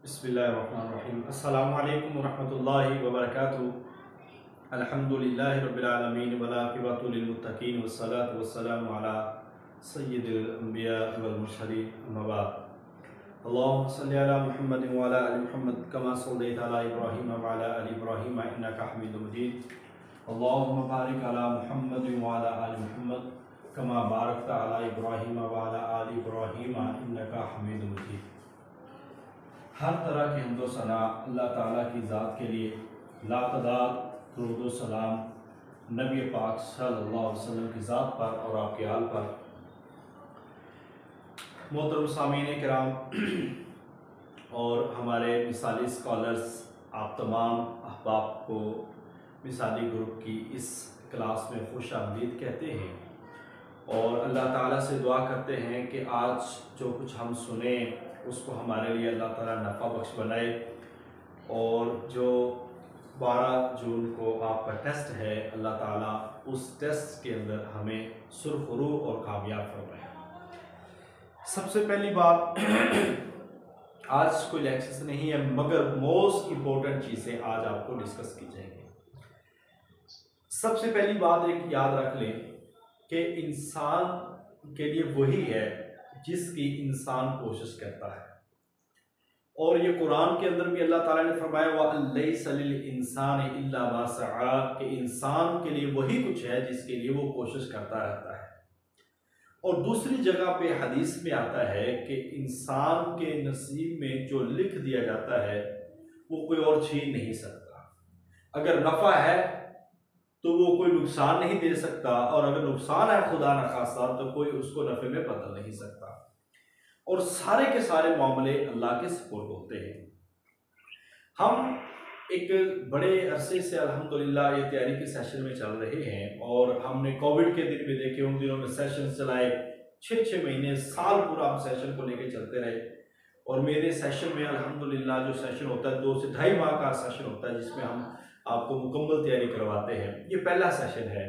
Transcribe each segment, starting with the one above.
बिस्मिल्लाहिर्रहमानिर्रहीम। अस्सलामु अलैकुम वरहमतुल्लाहि वबरकातुहू। अल्हम्दुलिल्लाहि रब्बिल आलमीन वल आक़िबतु लिल मुत्तक़ीन वस्सलातु वस्सलामु अला सय्यिदिल अंबिया वल मुरसलीन अम्मा बाद। अल्लाहुम्मा सल्लि अला मुहम्मद व अला आलि मुहम्मद कमा सल्लैता अला इब्राहीम व अला आलि इब्राहीम इन्नका हमीदुम मजीद। अल्लाहुम्मा बारिक अला मुहम्मद व अला आलि मुहम्मद कमा बारकता अला इब्राहीम व अला आलि इब्राहीम इन्नका हमीदुम मजीद। हर तरह की हम्दो सना अल्लाह ताला की ज़ात के लिए, लातदाद दुरूद सलाम नबी पाक सल्लल्लाहु अलैहि वसल्लम की ज़ात पर और आपके आल पर। मोहतरम सामीन किराम और हमारे मिसाली स्कॉलर्स, आप तमाम अहबाब को मिसाली ग्रुप की इस क्लास में खुश आमदीद कहते हैं और अल्लाह ताला से दुआ करते हैं कि आज जो कुछ हम सुने उसको हमारे लिए अल्लाह ताला नफ़ा बख्श बनाए और जो 12 जून को आपका टेस्ट है, अल्लाह ताला उस टेस्ट के अंदर हमें सुरखरू और कामयाब फरमाए। सबसे पहली बात आज कोई लेक्चर नहीं है, मगर मोस्ट इम्पोर्टेंट चीज़ें आज आपको डिस्कस की जाएंगी। सबसे पहली बात एक याद रख लें कि इंसान के लिए वही है जिसकी इंसान कोशिश करता है, और ये कुरान के अंदर भी अल्लाह ताला ने फरमाया वलैसा लिल इंसानि इल्ला मा सआ, कि इंसान के लिए वही कुछ है जिसके लिए वो कोशिश करता रहता है। और दूसरी जगह पे हदीस में आता है कि इंसान के नसीब में जो लिख दिया जाता है वो कोई और छीन नहीं सकता। अगर नफ़ा है तो वो कोई नुकसान नहीं दे सकता, और अगर नुकसान है खुदा न खास्ता तो कोई उसको नफ़े में बदल नहीं सकता। और सारे के सारे मामले अल्लाह के सपोर्ट होते हैं। हम एक बड़े अरसे से अल्हम्दुलिल्लाह ये तैयारी के सेशन में चल रहे हैं, और हमने कोविड के दिन भी देखे, उन दिनों में सेशन चलाए 6 महीने, साल पूरा हम सेशन को लेके चलते रहे। और मेरे सेशन में अल्हम्दुलिल्लाह जो सेशन होता है 2 से 2.5 माह का सेशन होता है, जिसमें हम आपको मुकम्मल तैयारी करवाते हैं। ये पहला सेशन है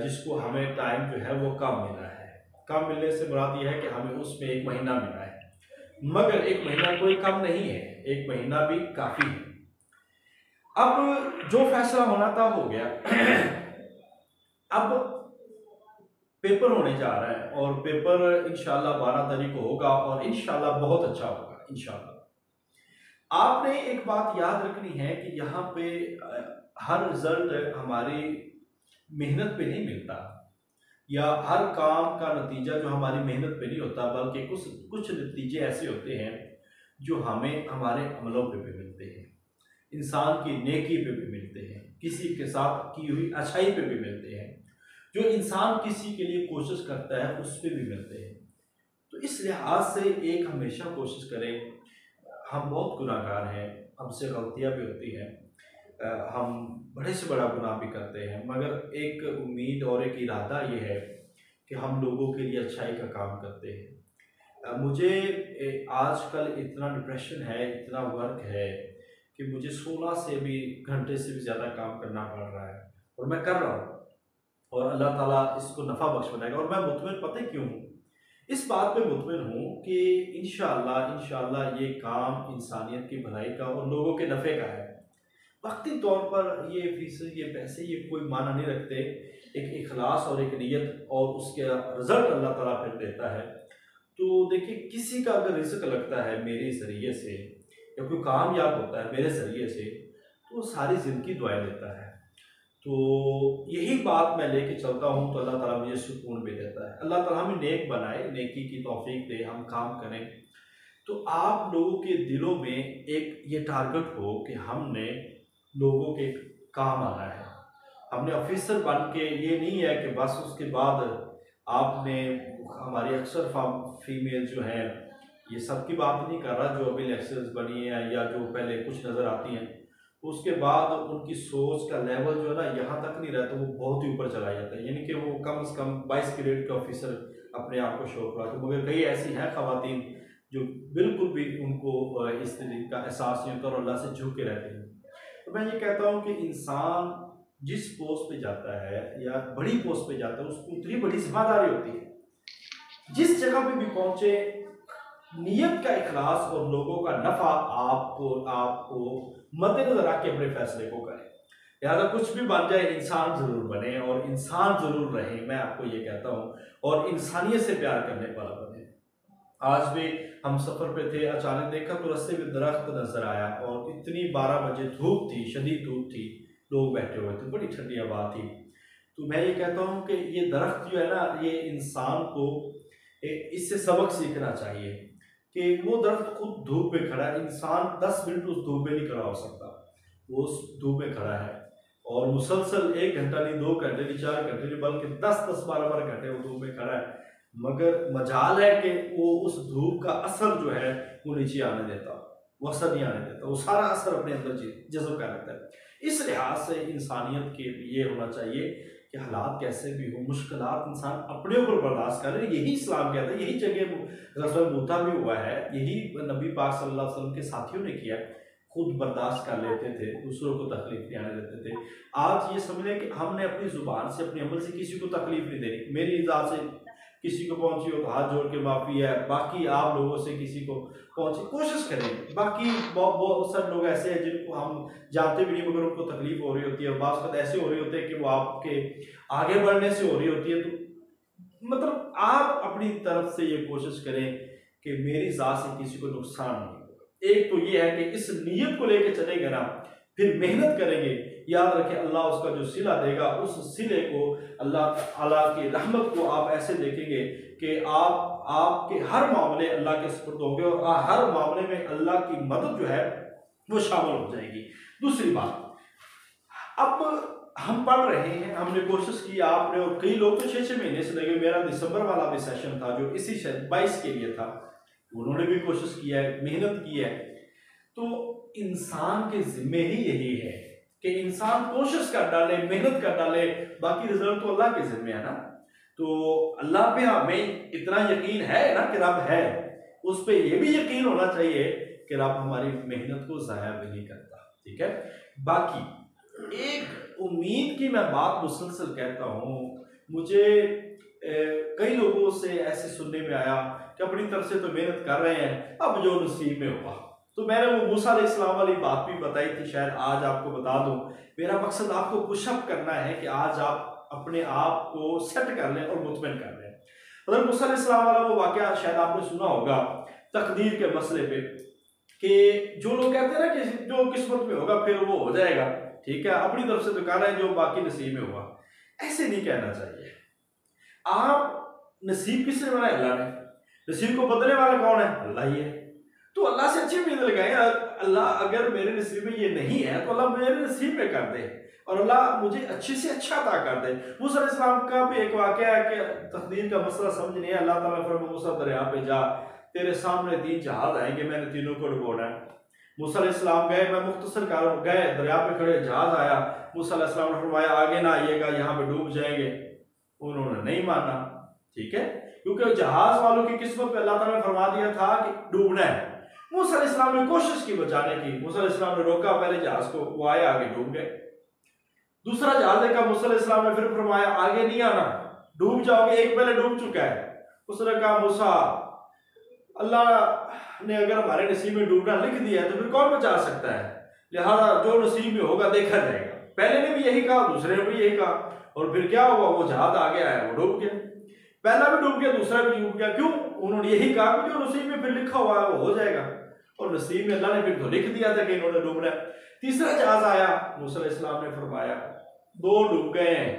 जिसको हमें टाइम जो है वो कम मिला है। कम मिलने से मुराद ये है कि हमें उसमें 1 महीना मिला है, मगर 1 महीना कोई कम नहीं है, 1 महीना भी काफ़ी है। अब जो फैसला होना था हो गया। अब पेपर होने जा रहा है, और पेपर इंशाल्लाह 12 तारीख को होगा, और इंशाल्लाह बहुत अच्छा होगा इंशाल्लाह। आपने एक बात याद रखनी है कि यहाँ पे हर रिजल्ट हमारी मेहनत पे नहीं मिलता, या हर काम का नतीजा जो हमारी मेहनत पे नहीं होता, बल्कि कुछ नतीजे ऐसे होते हैं जो हमें हमारे अमलों पे भी मिलते हैं, इंसान की नेकी पे भी मिलते हैं, किसी के साथ की हुई अच्छाई पे भी मिलते हैं, जो इंसान किसी के लिए कोशिश करता है उस पर भी मिलते हैं। तो इस लिहाज से एक हमेशा कोशिश करें, हम बहुत गुनाहगार हैं, हमसे गलतियाँ भी होती हैं, हम बड़े से बड़ा गुनाह भी करते हैं, मगर एक उम्मीद और एक इरादा ये है कि हम लोगों के लिए अच्छाई का काम करते हैं। मुझे आजकल इतना डिप्रेशन है, इतना वर्क है कि मुझे 16 से भी घंटे से भी ज़्यादा काम करना पड़ रहा है, और मैं कर रहा हूँ, और अल्लाह ताला इसको नफ़ा बख्श बनाएगा। और मैं मुतमिन पता क्यों हूँ, इस बात पे मुतमिन हूँ कि इंशाअल्लाह ये काम इंसानियत की भलाई का और लोगों के नफ़े का है। वक्ती तौर पर ये फीस, ये पैसे, ये कोई माना नहीं रखते। एक इखलास और एक नियत, और उसके रिज़ल्ट अल्लाह ताला फिर देता है। तो देखिए, किसी का अगर रिज़्क लगता है मेरे ज़रिए से, या कोई कामयाब होता है मेरे ज़रिए से, तो सारी ज़िंदगी दुआएं देता है। तो यही बात मैं लेके चलता हूँ, तो अल्लाह ताला मुझे सुकून भी देता है। अल्लाह ताला हमें नेक बनाए, नेकी की तौफीक दे, हम काम करें। तो आप लोगों के दिलों में एक ये टारगेट हो कि हमने लोगों के काम आना है, हमने ऑफिसर बन के, ये नहीं है कि बस उसके बाद आपने, हमारी अक्सर फीमेल जो है, ये सब की बात नहीं कर रहा, जो अभी लेक्चर्स बनी है या जो पहले कुछ नज़र आती हैं, उसके बाद उनकी सोच का लेवल जो है ना यहाँ तक नहीं रहता, वो बहुत ही ऊपर चला जाता है। यानी कि वो कम से कम 22 ग्रेड के ऑफिसर अपने आप को शो कराते, मगर कई ऐसी हैं ख़वातीन जो बिल्कुल भी उनको इस तरीके का एहसास नहीं होता और अल्लाह से झुक के रहते हैं। तो मैं ये कहता हूँ कि इंसान जिस पोस्ट पे जाता है या बड़ी पोस्ट पे जाता है, उसको उतनी बड़ी जिम्मेदारी होती है। जिस जगह पे भी पहुंचे नीयत का इखलास और लोगों का नफा आपको आपको मद्देनजर रख के अपने फैसले को करें। लिहाजा कुछ भी बन जाए इंसान जरूर बने और इंसान जरूर रहे, मैं आपको ये कहता हूँ, और इंसानियत से प्यार करने वाला बने। आज भी हम सफर पे थे, अचानक देखा तो रास्ते में दरख्त नजर आया और इतनी 12 बजे धूप थी, शदीद धूप थी, लोग बैठे हुए थे, बड़ी ठंडी हवा थी। तो मैं ये कहता हूँ कि ये दरख्त जो है ना, ये इंसान को इससे सबक सीखना चाहिए कि वो दरख्त खुद धूप में खड़ा है, इंसान 10 मिनट उस धूप में नहीं खड़ा हो सकता, वो उस धूप में खड़ा है और मुसलसल 1 घंटा नहीं, 2 घंटे नहीं, 4 घंटे नहीं, बल्कि 10-10, 12-12 घंटे वो धूप में खड़ा है। मगर मजाल है कि वो उस धूप का असर जो है वो नीचे आने देता, वो असर नहीं आने देता, वो सारा असर अपने अंदर जज्ब कर लेता है। इस लिहाज से इंसानियत के ये होना चाहिए कि हालात कैसे भी हो, मुश्किलात इंसान अपने ऊपर बर्दाश्त करे। यही इस्लाम कहता है, यही जगह ग़ज़वा मूता भी हुआ है, यही नबी पाक सल्लल्लाहु अलैहि वसल्लम के साथियों ने किया, खुद बर्दाश्त कर लेते थे, दूसरों को तकलीफ नहीं आने देते थे। आज ये समझें कि हमने अपनी ज़ुबान से, अपने अमल से किसी को तकलीफ नहीं देनी। मेरी इज़ा से किसी को पहुंची हो तो हाथ जोड़ के माफ़ी है, बाकी आप लोगों से किसी को पहुंची कोशिश करें। बाकी बहुत सारे लोग ऐसे हैं जिनको हम जानते भी नहीं मगर उनको तकलीफ हो रही होती है, बात वक्त ऐसे हो रही होते हैं कि वो आपके आगे बढ़ने से हो रही होती है। तो मतलब आप अपनी तरफ से ये कोशिश करें कि मेरी ज़ात से किसी को नुकसान नहीं होगा। एक तो ये है कि इस नीयत को लेकर चलेंगे ना, फिर मेहनत करेंगे, याद रखें अल्लाह उसका जो सिला देगा, उस सिले को अल्लाह ताला की रहमत को आप ऐसे देखेंगे कि आपके हर मामले अल्लाह के सुपुर्द होंगे और हर मामले में अल्लाह की मदद जो है वो शामिल हो जाएगी। दूसरी बात, अब हम पढ़ रहे हैं, हमने कोशिश की, आपने और कई लोग तो 6-6 महीने से लगे। मेरा दिसंबर वाला भी सेशन था जो इसी 22 के लिए था, उन्होंने भी कोशिश किया है, मेहनत की है। तो इंसान के जिम्मे ही यही है कि इंसान कोशिश कर डाले, मेहनत कर डाले, बाकी रिजल्ट तो अल्लाह के जिम्मे है ना। तो अल्लाह पे हमें इतना यकीन है ना कि रब है, उस पे ये भी यकीन होना चाहिए कि रब हमारी मेहनत को ज़ाया भी नहीं करता। ठीक है, बाकी एक उम्मीद की मैं बात मुसलसल कहता हूँ, मुझे कई लोगों से ऐसे सुनने में आया कि अपनी तरफ से तो मेहनत कर रहे हैं, अब जो नसीब में होगा। तो मैंने वो मूसा अलैहिस्सलाम वाली बात भी बताई थी, शायद आज आपको बता दूं। मेरा मकसद आपको पुशअप करना है कि आज आप अपने आप को सेट कर लें और मुतमईन कर लें। मतलब मूसा अलैहिस्सलाम वाला वो वाकया शायद आपने सुना होगा तकदीर के मसले पे, कि जो लोग कहते हैं ना कि जो किस्मत में होगा फिर वो हो जाएगा। ठीक है, अपनी तरफ से तो कह रहे हैं जो बाकी नसीब में होगा, ऐसे नहीं कहना चाहिए। आप नसीब किसने बनाया? अल्लाह ने। नसीब को बदलने वाला कौन है? अल्लाह ही है। तो अल्लाह से अच्छी उम्मीद लगाए, अल्लाह अगर मेरे नसीब में ये नहीं है तो अल्लाह मेरे नसीब में कर दे और अल्लाह मुझे अच्छे से अच्छा अता कर दे। मूसा अलैहिस्सलाम का भी एक वाकया है कि तकदीर का मसला समझ नहीं है, अल्लाह ताला फरमाया मूसा दरिया पे जा, तेरे सामने 3 जहाज आएंगे, मैंने तीनों को डुबोना है। मूसा अलैहिस्सलाम गए, मैं मुख्तसर कर गए, दरिया पे खड़े, जहाज आया, मूसा अलैहिस्सलाम ने फरमाया आगे ना आइएगा, यहाँ पे डूब जाएंगे। उन्होंने नहीं माना। ठीक है, क्योंकि जहाज वालों की किस्मत पे अल्लाह ताला ने फरमा दिया था कि डूबना है। मूसा अलैहिस्सलाम ने कोशिश की बचाने की, मूसा अलैहिस्सलाम ने रोका पहले जहाज को, वो आए, आगे डूब गए। दूसरा जहाज देखा, मूसा अलैहिस्सलाम ने फिर फरमाया आगे नहीं आना, डूब जाओगे, एक पहले डूब चुका है। उसने कहा मूसा, अल्लाह ने अगर हमारे नसीब में डूबना लिख दिया है तो फिर कौन बचा सकता है, लिहाजा जो नसीब में होगा देखा जाएगा। पहले ने भी यही कहा, दूसरे ने भी यही कहा, और फिर क्या हुआ, वो जहाज आगे आया, वो डूब गया। पहला भी डूब गया, दूसरा भी डूब गया। क्यों? उन्होंने यही कहा कि जो नसीब में फिर लिखा हुआ है वो हो जाएगा, और नसीब में अल्लाह ने फिर तो लिख दिया था कि इन्होंने डूबना है। तीसरा जहाज आया, मूसा अलैहिस्सलाम ने फरमाया 2 डूब गए हैं,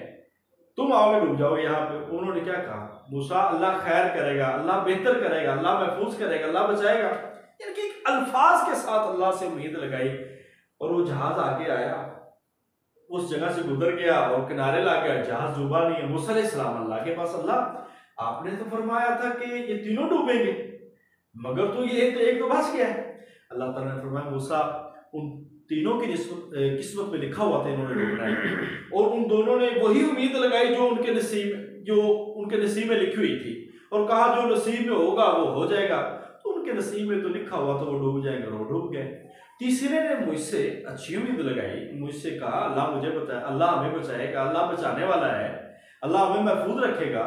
तुम आओगे डूब जाओगे यहाँ पे। उन्होंने क्या कहा, मूसा अल्लाह खैर करेगा, अल्लाह बेहतर करेगा, अल्लाह महफूज करेगा, अल्लाह बचाएगा। इनके अल्फाज के साथ अल्लाह से उम्मीद लगाई, और वो जहाज आगे आया, उस जगह से गुजर गया और किनारे ला गया, जहाज डूबा नहीं है। मूसा अलैहिस्सलाम अल्लाह के पास, अल्लाह आपने तो फरमाया था कि ये तीनों डूबेंगे, मगर तो ये एक तो बच गया है। अल्लाह ताला ने फरमाया मूसा, उन तीनों की किस्मत में लिखा हुआ था इन्होंने डूबना है, और उन दोनों ने वही उम्मीद लगाई जो उनके नसीब में लिखी हुई थी, और कहा जो नसीब में होगा वो हो जाएगा। तो उनके नसीब में तो लिखा हुआ तो वो डूब जाएंगे, वो डूब गए। तीसरे ने मुझसे अच्छी उम्मीद लगाई, मुझसे कहा अल्लाह मुझे बचाए, अल्लाह हमें बचाएगा, अल्लाह बचाने वाला है, अल्लाह हमें महफूज रखेगा,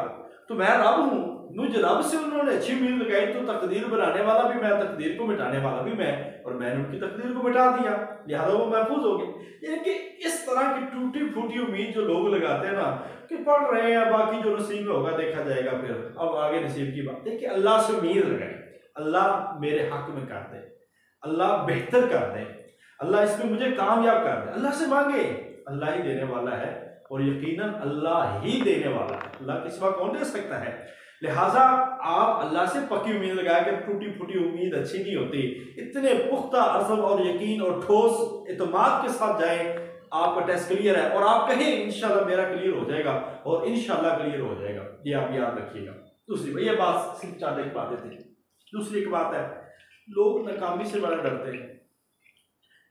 तो मैं रब हूँ, मुझे रब से उन्होंने अच्छी उम्मीद लगाई, तो तकदीर बनाने वाला भी मैं, तकदीर को मिटाने वाला भी मैं, और मैंने उनकी तकदीर को मिटा दिया, लिहाजा वो महफूज हो गए। यानी कि इस तरह की टूटी फूटी उम्मीद जो लोग लगाते हैं ना, कि पढ़ रहे हैं, बाकी जो नसीब में होगा देखा जाएगा, फिर अब आगे नसीब की बात। देखिए, अल्लाह से उम्मीद लगाए, अल्लाह मेरे हक में कर दे, अल्लाह बेहतर कर दे, अल्लाह इसमें मुझे कामयाब कर दे, अल्लाह से मांगे, अल्लाह ही देने वाला है, और यकीनन अल्लाह ही देने वाला है, अल्लाह के सिवा कौन दे सकता है। लिहाजा आप अल्लाह से पक्की उम्मीद लगाए कि टूटी फूटी उम्मीद अच्छी नहीं होती, इतने पुख्ता अज़म और यकीन और ठोस इत्मीनान के साथ जाएं, आपका टेस्ट क्लियर है, और आप कहें इंशाल्लाह मेरा क्लियर हो जाएगा, और इंशाल्लाह क्लियर हो जाएगा, ये आप याद रखिएगा। दूसरी ये बात सिर्फ 4 बातें थी। दूसरी एक बात है, लोग नाकामी से बड़ा डरते हैं।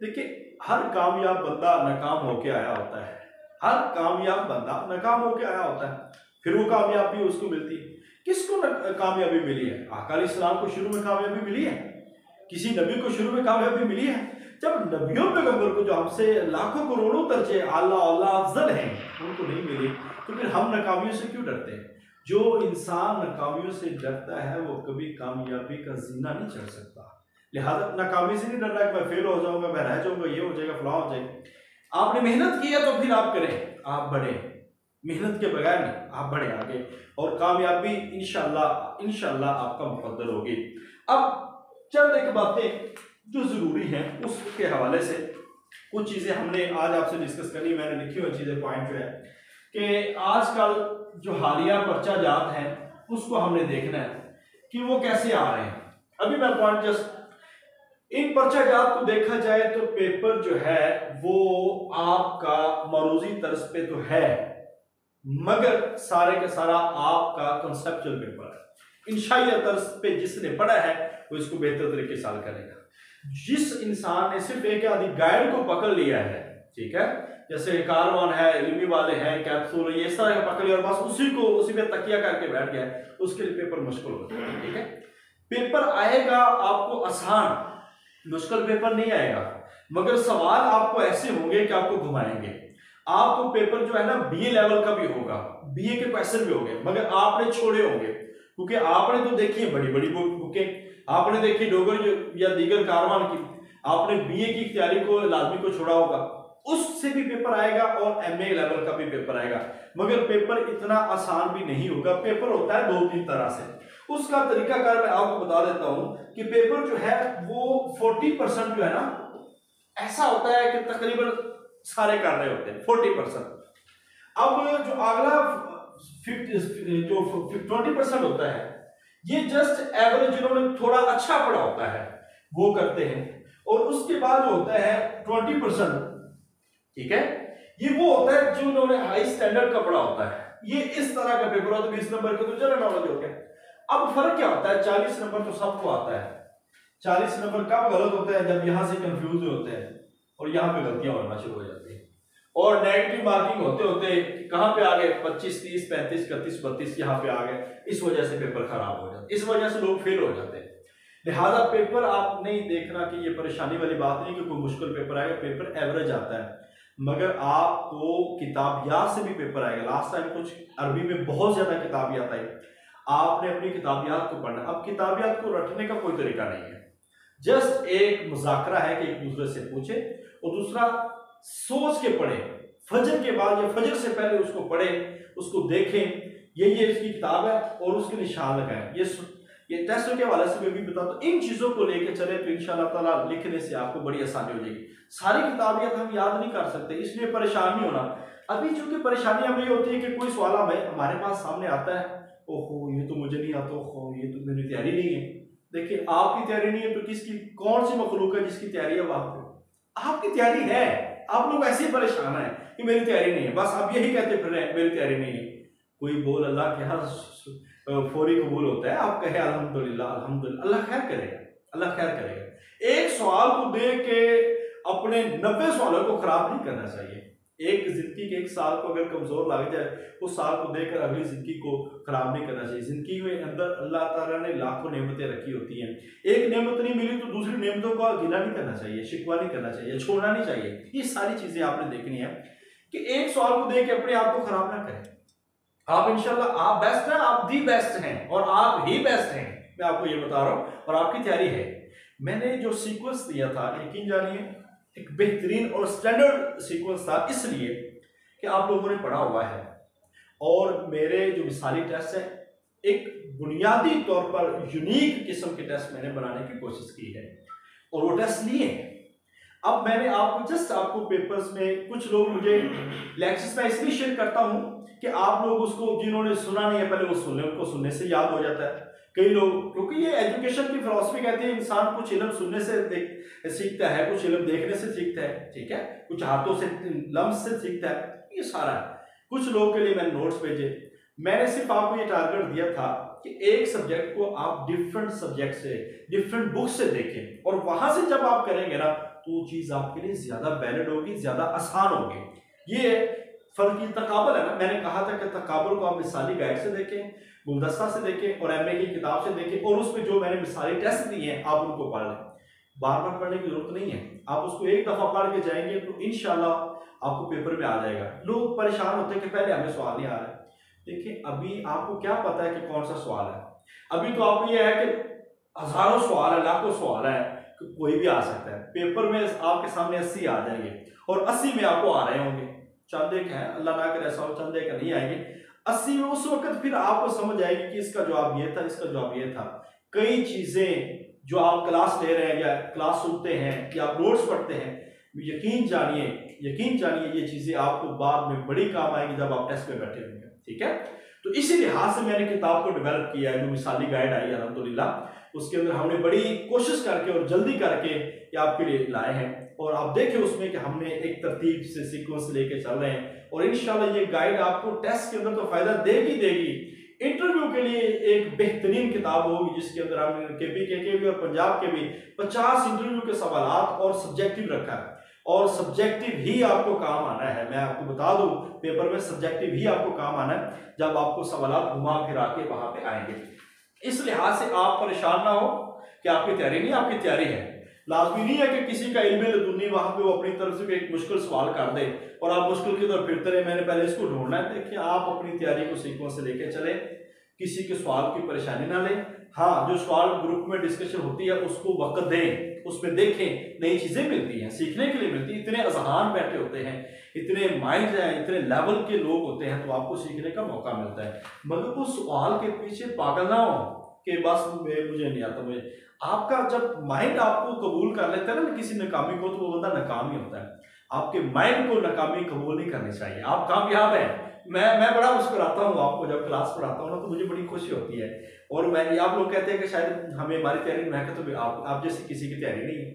देखिए, हर कामयाब बंदा नाकाम होके आया होता है, हर कामयाब बंदा नाकाम होके आया होता है, फिर वो कामयाबी उसको मिलती है। किसको कामयाबी मिली है? आका अलैहिस्सलाम को शुरू में कामयाबी मिली है, किसी नबी को शुरू में कामयाबी मिली है? जब नबियों पैगंबर को, जो हमसे लाखों करोड़ों दर्जे आला औला अफजल हैं, उनको नहीं मिली, तो फिर हम नाकामियों से क्यों डरते हैं? जो इंसान नाकामियों से डरता है वो कभी कामयाबी का जीना नहीं चढ़ सकता। लिहाजा नाकामी से नहीं डरना कि मैं फेल हो जाऊंगा, मैं रह जाऊंगा, ये हो जाएगा, फलां हो जाएगा। आपने मेहनत की है तो फिर आप करें, आप बढ़े, मेहनत के बगैर नहीं, आप बढ़े आगे, और कामयाबी इंशाल्लाह इंशाल्लाह आपका मुकद्दर होगी। अब चंद एक बातें जो जरूरी हैं उसके हवाले से कुछ चीजें हमने आज आपसे डिस्कस करनी, मैंने लिखी हुई चीजें, पॉइंट जो है कि आजकल जो हालिया पर्चा जात हैं उसको हमने देखना है कि वो कैसे आ रहे हैं। अभी मैं पॉइंट जस्ट, इन पर्चा जात को देखा जाए तो पेपर जो है वो आपका मरूजी तर्ज पे तो है, मगर सारे का सारा आपका कंसेप्चुअल पेपर है। इंशाइया तर्ज पे जिसने पढ़ा है वो इसको बेहतर तरीके से हल करेगा। जिस इंसान ने सिर्फ एक आधी गाइड को पकड़ लिया है, ठीक है, जैसे कारवान है, इल्मी वाले हैं, कैप्सूल, ये सारा पकड़ लिया और बस उसी पे तकिया करके बैठ गया, उसके लिए पेपर मुश्किल होता है। ठीक है, पेपर आएगा आपको आसान, मुश्किल पेपर नहीं आएगा, मगर सवाल आपको ऐसे होंगे कि आपको घुमाएंगे। आपको पेपर जो है ना बीए लेवल का भी होगा, बीए के क्वेश्चन भी होंगे, मगर आपने छोड़े होंगे, क्योंकि आपने तो देखी है बड़ी बड़ी बुकें, आपने देखी डोगर या दीगर कारवान की, आपने बीए की तैयारी को लाजमी को छोड़ा होगा, उससे भी पेपर आएगा और एमए लेवल का भी पेपर आएगा, मगर पेपर इतना आसान भी नहीं होगा। पेपर होता है 2-3 तरह से, उसका तरीकाकार मैं आपको बता देता हूं कि पेपर जो है वो 40% जो है ना ऐसा होता है कि तकरीबन सारे कर रहे होते हैं 40%। अब जो अगला 20% होता है, ये जस्ट एवरेज जिन्होंने थोड़ा अच्छा पढ़ा होता है वो करते हैं, और उसके बाद जो होता है 20%, ठीक है, ये वो होता है जो उन्होंने हाई स्टैंडर्ड का पढ़ा होता है। ये इस तरह का पेपर होता है, 20 नंबर का तो जनरल नॉलेज हो गया। अब फर्क क्या होता है? 40 नंबर तो सबको आता है। 40 नंबर कब गलत होता है? जब यहां से कंफ्यूज होते हैं और यहां पे गलतियां होना शुरू हो जाती है, और नेगेटिव मार्किंग होते होते कहां पे आ गए 25, 30, 35, 31, 32 यहां पे आ गए। इस वजह से पेपर खराब हो जाता है, इस वजह से लोग फेल हो जाते हैं। लिहाजा पेपर आप नहीं देखना कि ये परेशानी वाली बात नहीं कि कोई मुश्किल पेपर आएगा, पेपर एवरेज आता है, मगर आपको किताबियात से भी पेपर आएगा। लास्ट टाइम कुछ अरबी में बहुत ज्यादा किताबियात आई, आपने अपनी किताबियात को पढ़ना। अब किताबियात को रटने का कोई तरीका नहीं है, जस्ट एक मुज़ाकरा है कि एक दूसरे से पूछे, और दूसरा सोच के पढ़े, फजर के बाद या फजर से पहले उसको पढ़े, उसको देखें, ये इसकी किताब है, और उसके निशान लगाएं। ये टेस्ट के हवाले से मैं भी बता दूं, इन चीजों को लेकर चले तो इंशाअल्लाह ताला लिखने से आपको बड़ी आसानी हो जाएगी। सारी किताबियात हम याद नहीं कर सकते, इसलिए परेशान नहीं होना। अभी चूंकि परेशानी हमें ये होती है कि कोई सवाल हमारे पास सामने आता है, ओहो ये तो मुझे नहीं आता, ओहो ये तो मेरी तैयारी नहीं है। देखिए, आपकी तैयारी नहीं है तो किसकी, कौन सी मखलूक है जिसकी तैयारी है वहां पे? आपकी तैयारी है, आप लोग ऐसे ही परेशान है कि मेरी तैयारी नहीं है, बस आप यही कहते फिर रहे हैं मेरी तैयारी नहीं है। कोई बोल अल्लाह के यहाँ फौरी कबूल होता है, आप कहे अल्हम्दुलिल्लाह अल्हम्दुलिल्लाह, अल्लाह खैर करेगा, अल्लाह खैर करेगा। एक सवाल को दे के अपने 90 सवालों को खराब नहीं करना चाहिए। एक जिंदगी के 1 साल को अगर कमजोर लग जाए, उस साल को देकर अगली जिंदगी को खराब नहीं करना चाहिए। जिंदगी में अंदर अल्लाह ताला ने लाखों नेमतें रखी होती हैं, एक नेमत नहीं मिली तो दूसरी नेमतों का गिला नहीं करना चाहिए, शिकवा नहीं करना चाहिए, छोड़ना नहीं चाहिए। ये सारी चीजें आपने देखनी है कि एक सवाल को देख के अपने आप को खराब ना करें। आप इंशाल्लाह आप बेस्ट हैं, आप दी बेस्ट हैं और आप ही बेस्ट हैं, मैं आपको ये बता रहा हूं। और आपकी तैयारी है। मैंने जो सीक्वेंस दिया था, यकीन जानिए एक बेहतरीन और स्टैंडर्ड सीक्वेंस था, इसलिए कि आप लोगों ने पढ़ा हुआ है। और मेरे जो मिसाली टेस्ट है, एक बुनियादी तौर पर यूनिक किस्म के टेस्ट मैंने बनाने की कोशिश की है और वो टेस्ट लिए हैं। अब मैंने आपको जस्ट आपको पेपर्स में, कुछ लोग मुझे लेक्चर्स में इसलिए शेयर करता हूं कि आप लोग उसको, जिन्होंने सुना नहीं है पहले वो सुन ले, उनको सुनने से याद हो जाता है। कई लोग, क्योंकि ये एजुकेशन की फिलॉसफी कहती है इंसान कुछ इल्म सुनने से सीखता है, कुछ इल्म देखने से सीखता है, ठीक है, कुछ हाथों से लम्स से सीखता है, ये सारा है। कुछ लोगों के लिए मैंने नोट्स भेजे। मैंने सिर्फ आपको ये टारगेट दिया था कि एक सब्जेक्ट को आप डिफरेंट सब्जेक्ट से, डिफरेंट बुक से देखें, और वहां से जब आप करेंगे ना तो वो चीज आपके लिए ज्यादा वैलिड होगी, ज्यादा आसान होगी। ये फर्क की तकाबल है ना। मैंने कहा था कि तकाबल को आप मिसाली गाइड से देखें, गुलदस्ता से देखें और एमए की किताब से देखें, और उसमें जो मैंने मिसाली टेस्ट दिए हैं आप उनको पढ़ लें। बार बार पढ़ने की जरूरत नहीं है, आप उसको एक दफा पढ़ के जाएंगे तो इंशाल्लाह आपको पेपर में आ जाएगा। लोग परेशान होते हैं कि पहले हमें सवाल नहीं आ रहा है। देखिए अभी आपको क्या पता है कि कौन सा सवाल है? अभी तो आपको यह है कि हजारों सवाल है, लाखों सवाल है, कोई भी आ सकता है। पेपर में आपके सामने 80 आ जाएंगे और 80 में आपको आ रहे होंगे, चंद एक है, अल्लाह ना करे ऐसा हो, चंद एक नहीं आएंगे 80 में। उस वक्त फिर आपको समझ आएगी कि इसका जवाब ये था, इसका जवाब ये था। कई चीजें जो आप क्लास ले रहे हैं या क्लास सुनते हैं या आप नोट्स पढ़ते हैं, यकीन जानिए ये चीजें आपको बाद में बड़ी काम आएगी जब आप टेस्ट में बैठे होंगे, ठीक है। तो इसी लिहाज से मैंने किताब को डेवलप किया है, जो मिसाली गाइड आई है अल्हम्दुलिल्लाह, उसके अंदर हमने बड़ी कोशिश करके और जल्दी करके ये आपके लिए लाए हैं। और आप देखें उसमें कि हमने एक तरतीब से सीक्वेंस लेके चल रहे हैं, और इंशाल्लाह ये गाइड आपको टेस्ट के अंदर तो फायदा देगी। इंटरव्यू के लिए एक बेहतरीन किताब होगी, जिसके अंदर हमने केपी के भी और पंजाब के भी 50 इंटरव्यू के सवालात और सब्जेक्टिव रखा है, और सब्जेक्टिव ही आपको काम आना है। मैं आपको बता दूं, पेपर में सब्जेक्टिव ही आपको काम आना है, जब आपको सवालात घुमा फिरा के वहां पे आएंगे। इस लिहाज से आप परेशान ना हो कि आपकी तैयारी नहीं, आपकी तैयारी है। लाजमी नहीं है कि किसी का इल्म लदुन्नी वहां पे वो अपनी तरफ से एक मुश्किल सवाल कर दे और आप मुश्किल की तरफ फिरते रहे, मैंने पहले इसको ढूंढना है। देखिए आप अपनी तैयारी को सीक्वेंस से लेके चले, किसी के सवाल की परेशानी ना लें। हाँ, जो सवाल ग्रुप में डिस्कशन होती है उसको वक्त दें, उसमें देखें, नई चीजें मिलती हैं, सीखने के लिए मिलती है। इतने अजहान बैठे होते हैं, इतने माइंड हैं, इतने लेवल के लोग होते हैं, तो आपको सीखने का मौका मिलता है। मगर उस सवाल के पीछे पागल ना हो कि बस मुझे नहीं आता। मुझे आपका जब माइंड आपको कबूल कर लेता है ना किसी नाकामी को, तो वो बंदा नाकाम ही होता है। आपके माइंड को नाकामी कबूल नहीं करनी चाहिए। आप कामयाब हैं। मैं बड़ा मुस्कुराता हूँ आपको जब क्लास पढ़ाता हूँ ना, तो मुझे बड़ी खुशी होती है। और मैं, आप लोग कहते हैं कि शायद हमें हमारी तैयारी में है, तो आप जैसी किसी की तैयारी नहीं है,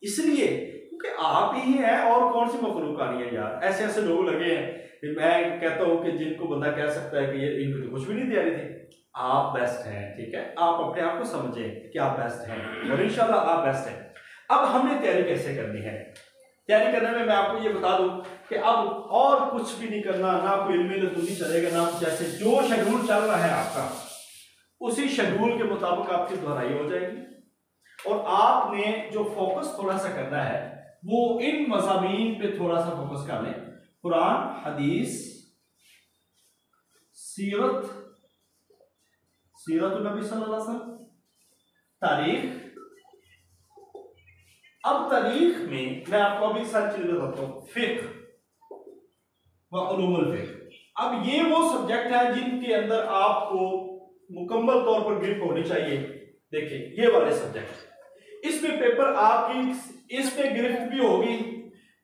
इसलिए क्योंकि आप ही हैं, और कौन सी मखलूक आनी है यार। ऐसे ऐसे लोग लगे हैं, मैं कहता हूँ कि जिनको बंदा कह सकता है कि ये इनको तो कुछ भी नहीं तैयारी थी। आप बेस्ट हैं, ठीक है। आप अपने आप को समझें कि आप बेस्ट हैं, और इंशाल्लाह आप बेस्ट हैं। अब हमने तैयारी कैसे करनी है? तैयारी करने में मैं आपको ये बता दूं कि अब और कुछ भी नहीं करना, ना कोई इल्मी लदुन्नी चलेगा, ना जैसे जो शेड्यूल चल रहा है आपका, उसी शेड्यूल के मुताबिक आपकी दोहराई हो जाएगी। और आपने जो फोकस थोड़ा सा करना है वो इन मज़ामीन पे थोड़ा सा फोकस कर लें। कुरान, हदीस, सीरत नबी सल्लल्लाहु अलैहि वसल्लम, तारीख। अब तारीख में मैं आपको अभी सारी चीजें बताता हूं, फिक्र व उलूमुल फिक्र। अब ये वो सब्जेक्ट है जिनके अंदर आपको मुकम्मल तौर पर गिरफ्त होनी चाहिए। देखिए ये वाले सब्जेक्ट, इसमें पेपर आपकी इस पे गिरफ्त भी होगी,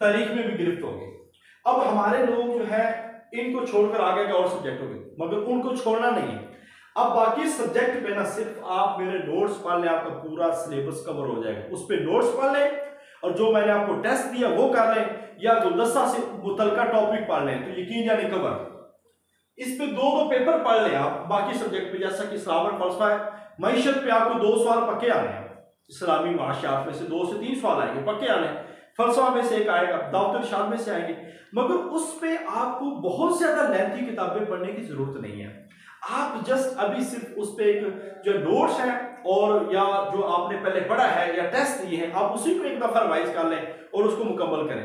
तारीख में भी गिरफ्त होगी। अब हमारे लोग जो है इनको छोड़कर आगे का और सब्जेक्ट होंगे, मगर उनको छोड़ना नहीं है। अब बाकी सब्जेक्ट पे ना सिर्फ आप मेरे नोट्स पढ़ लें, आपका पूरा सिलेबस कवर हो जाएगा। उस पे नोट्स पढ़ लें, और जो मैंने आपको टेस्ट दिया वो कर लें, या गुलदस्ता से मुतलका टॉपिक पढ़ लें, तो यकीन जाने कवर। इस पे दो पेपर पढ़ लें आप बाकी सब्जेक्ट पे, जैसा कि इस्लाम और फलसफा है। मईशत पे आपको 2 सवाल पक्के आने हैं, इस्लामी माशियात में से 2 से 3 सवाल आएंगे, पक्के आने हैं। फलसफा में से एक आएगा, दावत इरशाद में से आएंगे। मगर उस पे आपको बहुत ज्यादा लेंथी किताबें पढ़ने की जरूरत नहीं है। आप जस्ट अभी सिर्फ उस पे एक जो नोट्स है, और या जो आपने पहले पढ़ा है या टेस्ट दिए हैं, आप उसी को एक दफा रिवाइज कर लें और उसको मुकम्मल करें।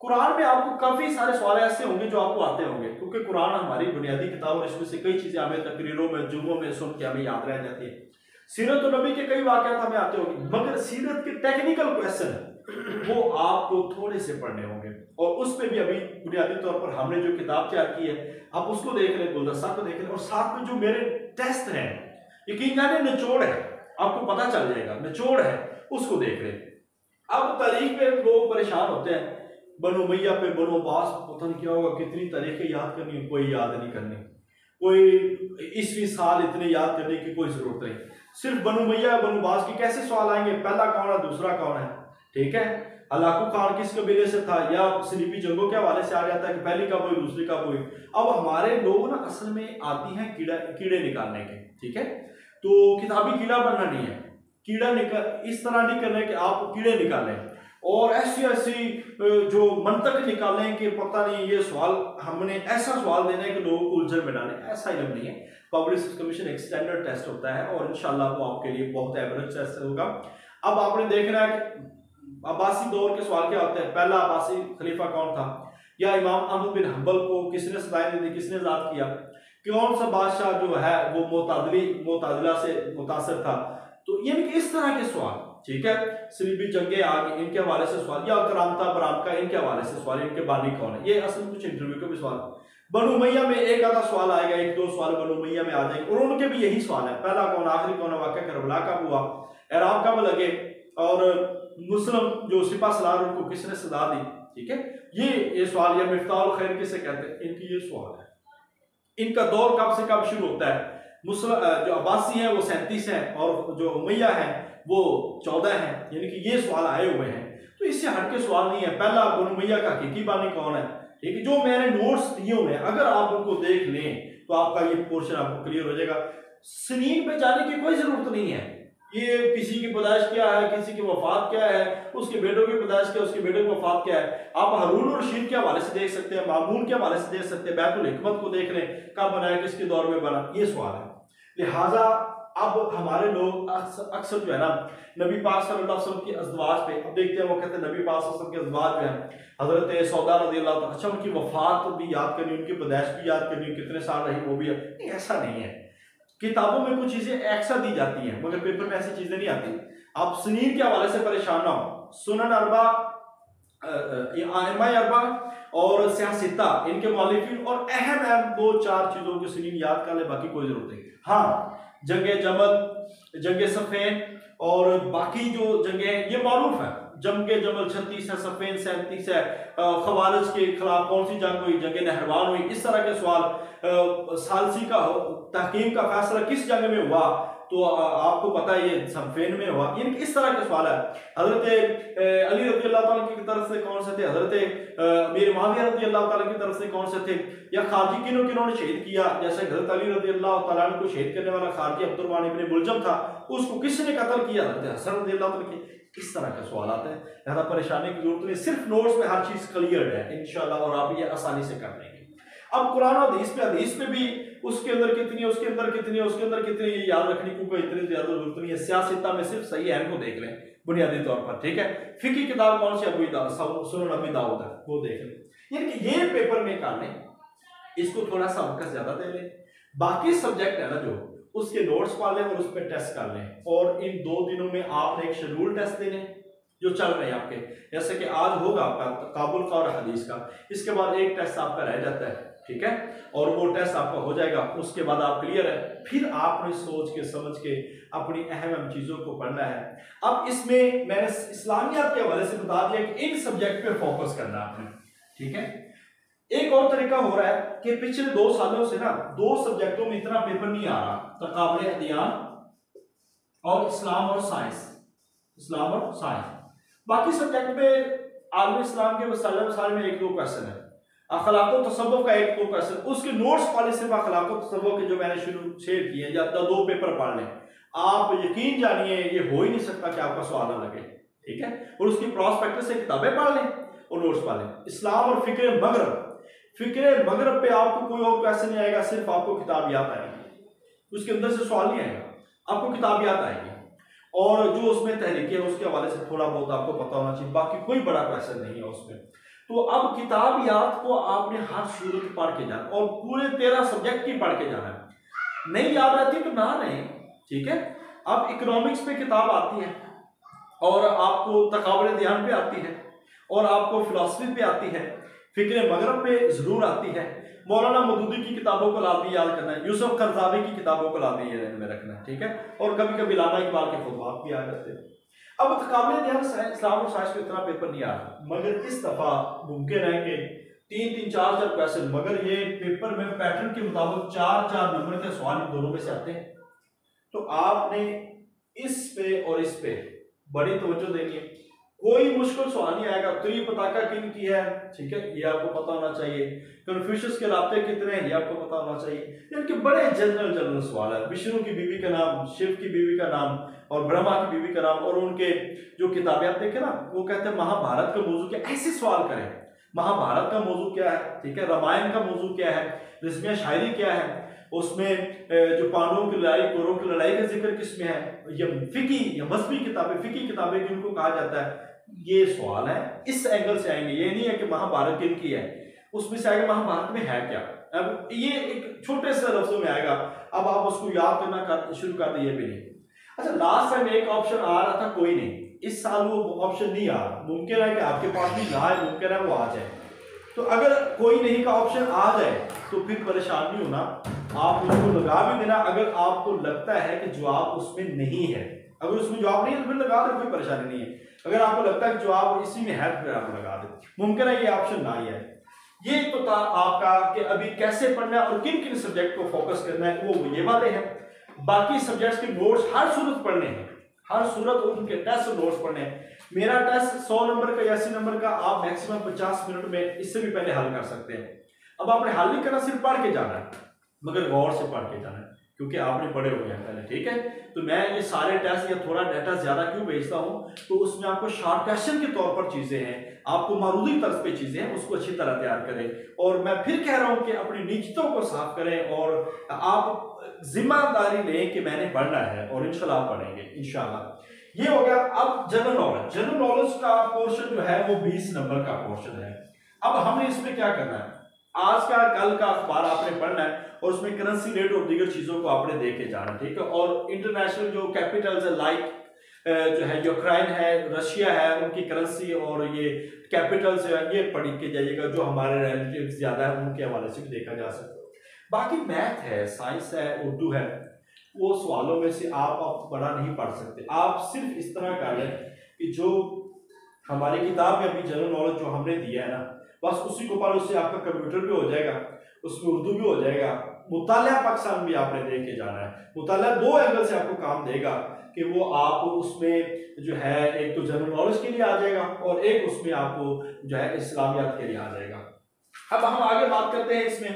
कुरान में आपको काफी सारे सवाल ऐसे होंगे जो आपको आते होंगे, क्योंकि कुरान हमारी बुनियादी किताब और इसमें से कई चीजें हमें तकरीरों में जुमलों में सुन के हमें याद रह जाती है। सीरत और नबी के कई वाकयात हमें आते होंगे, मगर सीरत के टेक्निकल क्वेश्चन वो आपको थोड़े से पढ़ने होंगे, और उस पर भी अभी बुनियादी तौर पर हमने जो किताब तैयार की है आप उसको देख लें, गुलदस्ता को देख लें, और साथ में जो मेरे टेस्ट हैं, यकीन जाने निचोड़ है, आपको पता चल जाएगा निचोड़ है, उसको देख लें। अब तारीख में लोग परेशान होते हैं, बनो मैया पे बनो अब्बास पता नहीं क्या होगा, कितनी तारीखें याद करनी, कोई याद नहीं करनी, कोई ईस्वी साल इतने याद करने की कोई जरूरत नहीं, सिर्फ बनो मैया बनो अब्बास के कैसे सवाल आएंगे, पहला कौन है दूसरा कौन है, ठीक है, हलाकू खान किस कबीले से था, या सलीबी जंगों के हवाले से आ जाता है कि पहली कब हुई दूसरी कब हुई। अब हमारे लोग ना असल में आती हैं कीड़े निकालने के, ठीक है, तो किताबी कीड़ा बनना नहीं है, कीड़ा निकाल इस तरह नहीं करना है कि आप कीड़े निकालें और ऐसी ऐसी जो मंतक निकालें कि पता नहीं ये सवाल हमने ऐसा सवाल देना है कि लोगों को उलझन में डालें, ऐसा इल्म नहीं है। पब्लिक सर्विस कमीशन एक स्टैंडर्ड टेस्ट होता है और इंशाल्लाह वो आपके लिए बहुत एवरेज टेस्ट होगा। अब आपने देखना है कि अब्बासी दौर के सवाल क्या होते हैं, पहला अब्बासी खलीफा कौन था, या इमाम अहमद बिन हंबल को किसने सदाई दी, किसने आजाद किया, कौन सा बादशाह जो है वो मोतादिला से मुतासर था, तो यानी कि इस तरह के सवाल, ठीक है, सलीबी जंगे आगे इनके हवाले से सवाल, या करामता बरामका इनके हवाले से सवाल, इनके बानी कौन है, ये असल में कुछ इंटरव्यू के भी सवाल। बनु उमैया में एक आधा सवाल आएगा, एक दो सवाल बनु उमैया में आ जाएंगे और उनके भी यही सवाल है, पहला कौन आखिरी कौन है, वाक़या करबला कब हुआ, इराक कब लगे, और मुस्लिम जो सिपा सलार उनको किसने सजा दी, ठीक है, ये सवाल, या मिफ्ताहुल खैर किसे कहते हैं, इनकी ये सवाल है। इनका दौर कब से कब शुरू होता है, मुस्लिम जो अब्बासी हैं वो 37 हैं और जो उमैया हैं वो 14 हैं, यानी कि ये सवाल आए हुए हैं, तो इससे हटके सवाल नहीं है। पहला बनु उमैया का हकीकी बानी कौन है, ठीक है, जो मैंने नोट्स दिए हुए हैं अगर आप उनको देख लें तो आपका ये पोर्शन आपको क्लियर हो जाएगा। सनीन पे जाने की कोई जरूरत नहीं है, ये किसी की पैदाइश क्या है, किसी की वफात क्या है, उसके बेटों की पैदाइश क्या है, उसके बेटों की वफात क्या है, आप हारून और रशीद के हवाले से देख सकते हैं, मामून के हवाले से देख सकते हैं, बैतुल हिकमत को देख लें कब बनाया, किसके दौर में बना, ये सवाल है। लिहाजा अब हमारे लोग अक्सर जो है ना नबी पाक सल्लल्लाहु अलैहि वसल्लम की अज़वाज पे, अब देखते हैं वो कहते हैं नबी पाक सल्लल्लाहु अलैहि वसल्लम के अज़वाज जो है हजरत सौदा रज़ियल्लाहु अन्हा, अच्छा उनकी वफात भी याद करनी, उनकी पैदाइश भी याद करनी, कितने साल रही वो भी नहीं, ऐसा नहीं है। किताबों में कुछ चीजें एक्स्ट्रा दी जाती हैं मगर पेपर में ऐसी चीजें नहीं आती। आप सनीन के हवाले से परेशान ना हो, सुनन अरबा, आइमा अरबा और सियासिता इनके मौलिफिन और अहम दो चार चीजों की सनीन याद कर ले, बाकी कोई जरूरत नहीं। हाँ, जंगे जमल, जंगे सफेन और बाकी जो जंगे हैं ये मारूफ है, जंगे जमल 36 है, सफेन 37 है, खवारिज के खिलाफ कौन सी जंग हुई, जंगे नहरवान हुई, इस तरह के सवाल, सालसी का तहकीम का फैसला किस जंग में हुआ, तो आपको पता है ये सफेन में हुआ, यानी इस तरह के सवाल है। हजरत अली रज़ी अल्लाह ताला की तरफ से कौन से थे, हजरत मीर मुआविया रज़ी अल्लाह ताला की तरफ से कौन से थे, या खारजी किन्हों ने शहीद किया, जैसे हजरत अली रज़ी अल्लाह ताला को शहीद करने वाला खारजी अब्दुर्रहमान इब्न मुलजम था, उसको किसने कत्ल किया, हजरत हसन रज़ी अल्लाह ताला की, इस तरह के सवाल आते हैं। ज़्यादा परेशानी की जरूरत नहीं, सिर्फ नोट्स में हर चीज क्लियर है इंशाल्लाह और आप ये आसानी से कर लेंगे। अब कुरान और हदीस पे भी उसके अंदर कितनी है, उसके अंदर कितनी है, उसके अंदर कितनी है, याद रखने को कोई इतनी ज्यादा जरूरत नहीं है। सियासता में सिर्फ सही है को देख लें बुनियादी तौर पर, ठीक है। फिकी किताब कौन सी, सुनन अबी दाऊद है, वो देख लें। यानी कि ये पेपर में कर लें, इसको थोड़ा सा फोकस ज्यादा दे लें, बाकी सब्जेक्ट है ना जो उसके नोट्स पा लें और उस पर टेस्ट कर लें। और इन 2 दिनों में आपने एक शेड्यूल टेस्ट देने जो चल रहे हैं आपके, जैसे कि आज होगा आपका काबुल का और हदीस का, इसके बाद एक टेस्ट आपका रह जाता है, ठीक है, और वो टेस्ट आपका हो जाएगा, उसके बाद आप क्लियर है। फिर आपने सोच के समझ के अपनी अहम चीजों को पढ़ना है। अब इसमें मैंने इस्लामियात के हवाले से बता दिया कि इन सब्जेक्ट पे फोकस करना आपने, ठीक है। एक और तरीका हो रहा है कि पिछले 2 सालों से ना 2 सब्जेक्टों में इतना पेपर नहीं आ रहा, तकाबले अदियान और इस्लाम और साइंस, इस्लाम और साइंस। बाकी सब्जेक्ट में आलम इस्लाम के मसाले में 1-2 क्वेश्चन है, अखलाक व तसव्वुफ का 1-2 क्वेश्चन, उसके नोट्स वाले सिर्फ अखलाक व तसव्वुफ के जो मैंने शुरू शेयर किए या 2 पेपर पढ़ लें, आप यकीन जानिए ये हो ही नहीं सकता कि आपका सवाल ना लगे, ठीक है। और उसकी प्रॉस्पेक्टस से किताबें पढ़ लें और नोट्स पढ़ लें। इस्लाम और फिक्र मगरब पे आपको कोई और क्वेश्चन नहीं आएगा, सिर्फ आपको किताब याद आएगी, उसके अंदर से सवाल नहीं आएगा, आपको किताब याद आएगी और जो उसमें तहरीकें हैं उसके हवाले से थोड़ा बहुत आपको पता होना चाहिए, बाकी कोई बड़ा क्वेश्चन नहीं है उसमें। तो अब किताबियात को आपने हर सूरत पढ़ के जाना और पूरे 13 सब्जेक्ट की पढ़ के जाना है। नहीं याद रहती तो ना रहे, ठीक है। अब इकोनॉमिक्स पे किताब आती है और आपको तकाबुल ध्यान पे आती है और आपको फिलॉसफी पे आती है, फिक्र मगरब पे जरूर आती है, मौलाना मौदूदी की किताबों को लाजमी याद करना है, यूसुफ करजावी की किताबों को लाजमी याद में रखना है, ठीक है। और कभी कभी इल्लामा इकबाल के खुतबात भी आ जाते हैं। अब तकाबुल ध्यान इस्लाम और साइंस में इतना पेपर नहीं आ रहा, मगर इस दफा मुमकिन है कि 3-3, 4-4 क्वेश्चन, मगर ये पेपर में पैटर्न के मुताबिक 4-4 नंबर के सवाल दोनों में से आते हैं। तो आपने इस पे और इस पे बड़ी तवज्जो देनी है। कोई मुश्किल सवाल नहीं आएगा। त्रि पताका किन की है, ठीक है, ये आपको पता होना चाहिए। कन्फ्यूशियस के राब्ते कितने हैं, ये आपको पता होना चाहिए। इनके बड़े जनरल सवाल है। विष्णु की बीवी का नाम, शिव की बीवी का नाम और ब्रह्मा की बीवी का नाम, और उनके जो किताबें आप देखें ना, वो कहते हैं महाभारत का मौजू क्या, ऐसे सवाल करें। महाभारत का मौजू क्या है, ठीक है, रामायण का मौजू क्या है, रस्मिया शायरी क्या है, उसमें जो पांडवों की लड़ाई, कौरवों की लड़ाई का जिक्र किसमें है, ये फिकी या मजहबी किताबें, फिकी किताबें जिनको कहा जाता है, ये सवाल है। इस एंगल से आएंगे। ये नहीं है कि महाभारत किनकी है, उसमें से आएगा महाभारत में है क्या। अब ये एक छोटे से लफ्जों में आएगा, अब आप उसको याद करना शुरू कर दिए भी नहीं। अच्छा, लास्ट टाइम एक ऑप्शन आ रहा था, कोई नहीं, इस साल वो ऑप्शन नहीं आ रहा। मुमकिन है कि आपके पास भी ना है, मुमकिन है वो आ जाए। तो अगर कोई नहीं का ऑप्शन आ जाए तो फिर परेशान नहीं होना, आप उसको लगा भी देना। अगर आपको लगता है कि जवाब उसमें नहीं है, अगर उसमें जवाब नहीं है तो फिर लगा दे, कोई परेशानी नहीं है। अगर आपको लगता है कि जवाब इसी में है तो फिर आप लगा दे। मुमकिन है ये ऑप्शन ना ही है। ये तो था आपका कि अभी कैसे पढ़ना है और किन किन सब्जेक्ट को फोकस करना है, वो ये वाले हैं। बाकी सब्जेक्ट्स के नोट्स हर सूरत पढ़ने हैं, हर सूरत उनके टेस्ट नोट्स पढ़ने हैं। मेरा टेस्ट 100 नंबर का या 80 नंबर का आप मैक्सिमम 50 मिनट में, इससे भी पहले हल कर सकते हैं। अब आपने हल नहीं करना, सिर्फ पढ़ के जाना है, मगर गौर से पढ़ के जाना है, क्योंकि आपने पढ़े हुए हैं पहले, ठीक है। तो मैं ये सारे टेस्ट या थोड़ा डाटा ज्यादा क्यों भेजता हूँ, तो उसमें आपको शॉर्ट क्वेश्चन के तौर पर चीजें हैं, आपको मारूदी तर्ज पे चीजें हैं, उसको अच्छी तरह तैयार करें। और मैं फिर कह रहा हूं कि अपनी नीयतों को साफ करें और आप जिम्मेदारी लें कि मैंने पढ़ना है, और इंशाल्लाह पढ़ेंगे इंशाल्लाह। ये हो गया। अब जनरल नॉलेज, जनरल नॉलेज का पोर्शन जो है वो 20 नंबर का पोर्शन है। अब हमें इसमें क्या करना है, आज का कल का अखबार आपने पढ़ना है और उसमें करेंसी रेट और दीगर चीजों को आपने देख के जाना, ठीक है। और इंटरनेशनल जो कैपिटल्स है, लाइक जो है यूक्रेन है, रशिया है, उनकी करेंसी और ये कैपिटल्स है, ये पढ़ के जाइएगा। जो हमारे रिलेटिव्स ज्यादा है उनके हवाले से भी देखा जा सकता है। बाकी मैथ है, साइंस है, उर्दू है, वो सवालों में से आप बड़ा नहीं पढ़ सकते। आप सिर्फ इस तरह कर लें कि जो हमारी किताब में अभी जनरल नॉलेज जो हमने दिया है ना, बस उसी को पढ़, उससे आपका कंप्यूटर भी हो जाएगा, उसमें उर्दू भी हो जाएगा। मुतालिया पाकिस्तान भी आपने देख के जाना है। मुतालिया 2 एंगल से आपको काम देगा कि वो आप उसमें जो है, एक तो जनरल नॉलेज के लिए आ जाएगा और एक उसमें आपको जो है इस्लामियात के लिए आ जाएगा। अब हम आगे बात करते हैं इसमें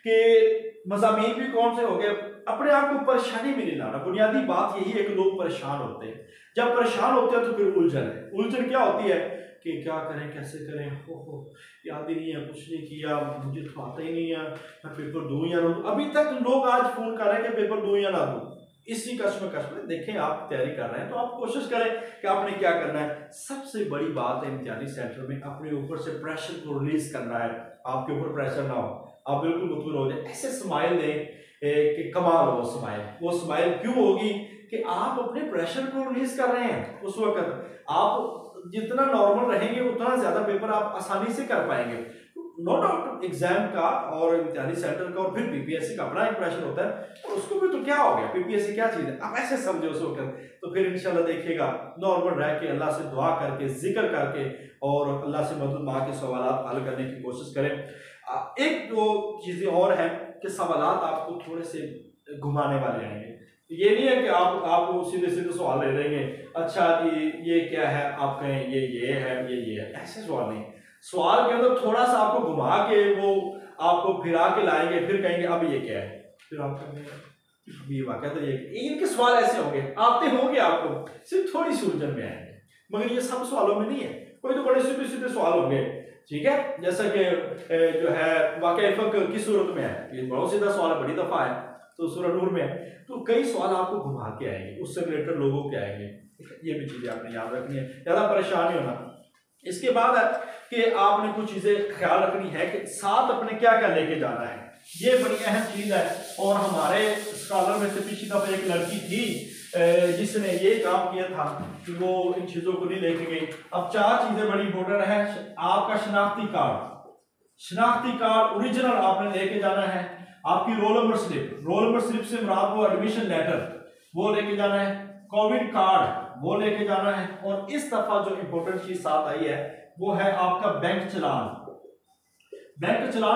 कि मज़ामीन भी कौन से हो गए। अपने आप को परेशानी में नहीं लाना। बुनियादी बात यही है कि लोग परेशान होते हैं। जब परेशान होते हैं तो फिर उलझन है। उलझन क्या होती है कि क्या करें, कैसे करें, हो याद ही नहीं है, कुछ नहीं किया, मुझे तो आता ही नहीं है, मैं पेपर दूं या ना दूं। अभी तक लोग आज फोन कर रहे हैं कि पेपर दूं या ना दूं, इसी कश्मकश में। देखें, आप तैयारी कर रहे हैं तो आप कोशिश करें कि आपने क्या करना है। सबसे बड़ी बात है इम्तिहानी सेंटर में अपने ऊपर से प्रेशर को रिलीज करना है। आपके ऊपर प्रेशर ना हो, आप बिल्कुल मुतमिन हो जाए। ऐसे स्माइल दें कि कमाल हो स्माइल। वो स्माइल क्यों होगी कि आप अपने प्रेशर को रिलीज कर रहे हैं। उस वक्त आप जितना नॉर्मल रहेंगे उतना ज्यादा पेपर आप आसानी से कर पाएंगे। नो डाउट एग्जाम का और इम्तिहानी सेंटर का और फिर पीपीएससी का अपना एक प्रेशर होता है, और उसको भी तो क्या हो गया, पीपीएससी क्या चीज है, आप ऐसे समझे उस वक्त। तो फिर इंशाल्लाह देखिएगा, नॉर्मल रह के अल्लाह से दुआ करके, जिक्र करके और अल्लाह से मदद मांग के सवालात हल करने की कोशिश करें। एक दो चीजें और हैं कि सवालात आपको थोड़े से घुमाने वाले आएंगे। ये नहीं है कि आप सीधे सीधे सवाल ले लेंगे, अच्छा ये क्या है, आप कहें ये है, ये है, ऐसे सवाल नहीं। सवाल के अंदर थोड़ा सा आपको घुमा के वो आपको फिरा के लाएंगे, फिर कहेंगे अब ये क्या है, फिर आप कहेंगे ये वाकया तो ये। इनके सवाल ऐसे होंगे, आते होंगे आपको, सिर्फ थोड़ी सी उलझन में आएंगे, मगर ये सब सवालों में नहीं है। कोई तो बड़े सीधे सीधे सवाल होंगे, ठीक है, जैसा कि जो है वाक़या फ़क्र किस सूरत में है, ये बहुत सीधा सवाल है, बड़ी दफा है, तो सूरह नूर में है। तो कई सवाल आपको घुमा के आएंगे, उससे रिलेटेड लोगों के आएंगे। ये भी चीजें आपने याद रखनी है, ज्यादा परेशान नहीं होना। इसके बाद है कि आपने कुछ चीजें ख्याल रखनी है कि साथ अपने क्या क्या लेके जाना है, ये बड़ी अहम चीज है। और हमारे स्कॉलर में से पिछली दफा एक लड़की थी जिसने ये काम किया था कि वो इन चीजों को नहीं लेके गई। अब 4 चीजें बड़ी इंपॉर्टेंट है। आपका शनाख्ती कार्ड ओरिजिनल आपने लेके जाना है। आपकी रोल नंबर स्लिप से मुराद वो एडमिशन लेटर वो लेके जाना है। कोविड कार्ड वो लेके जाना है। और इस दफा जो इंपॉर्टेंट चीज साथ आई है वो है आपका बैंक चलान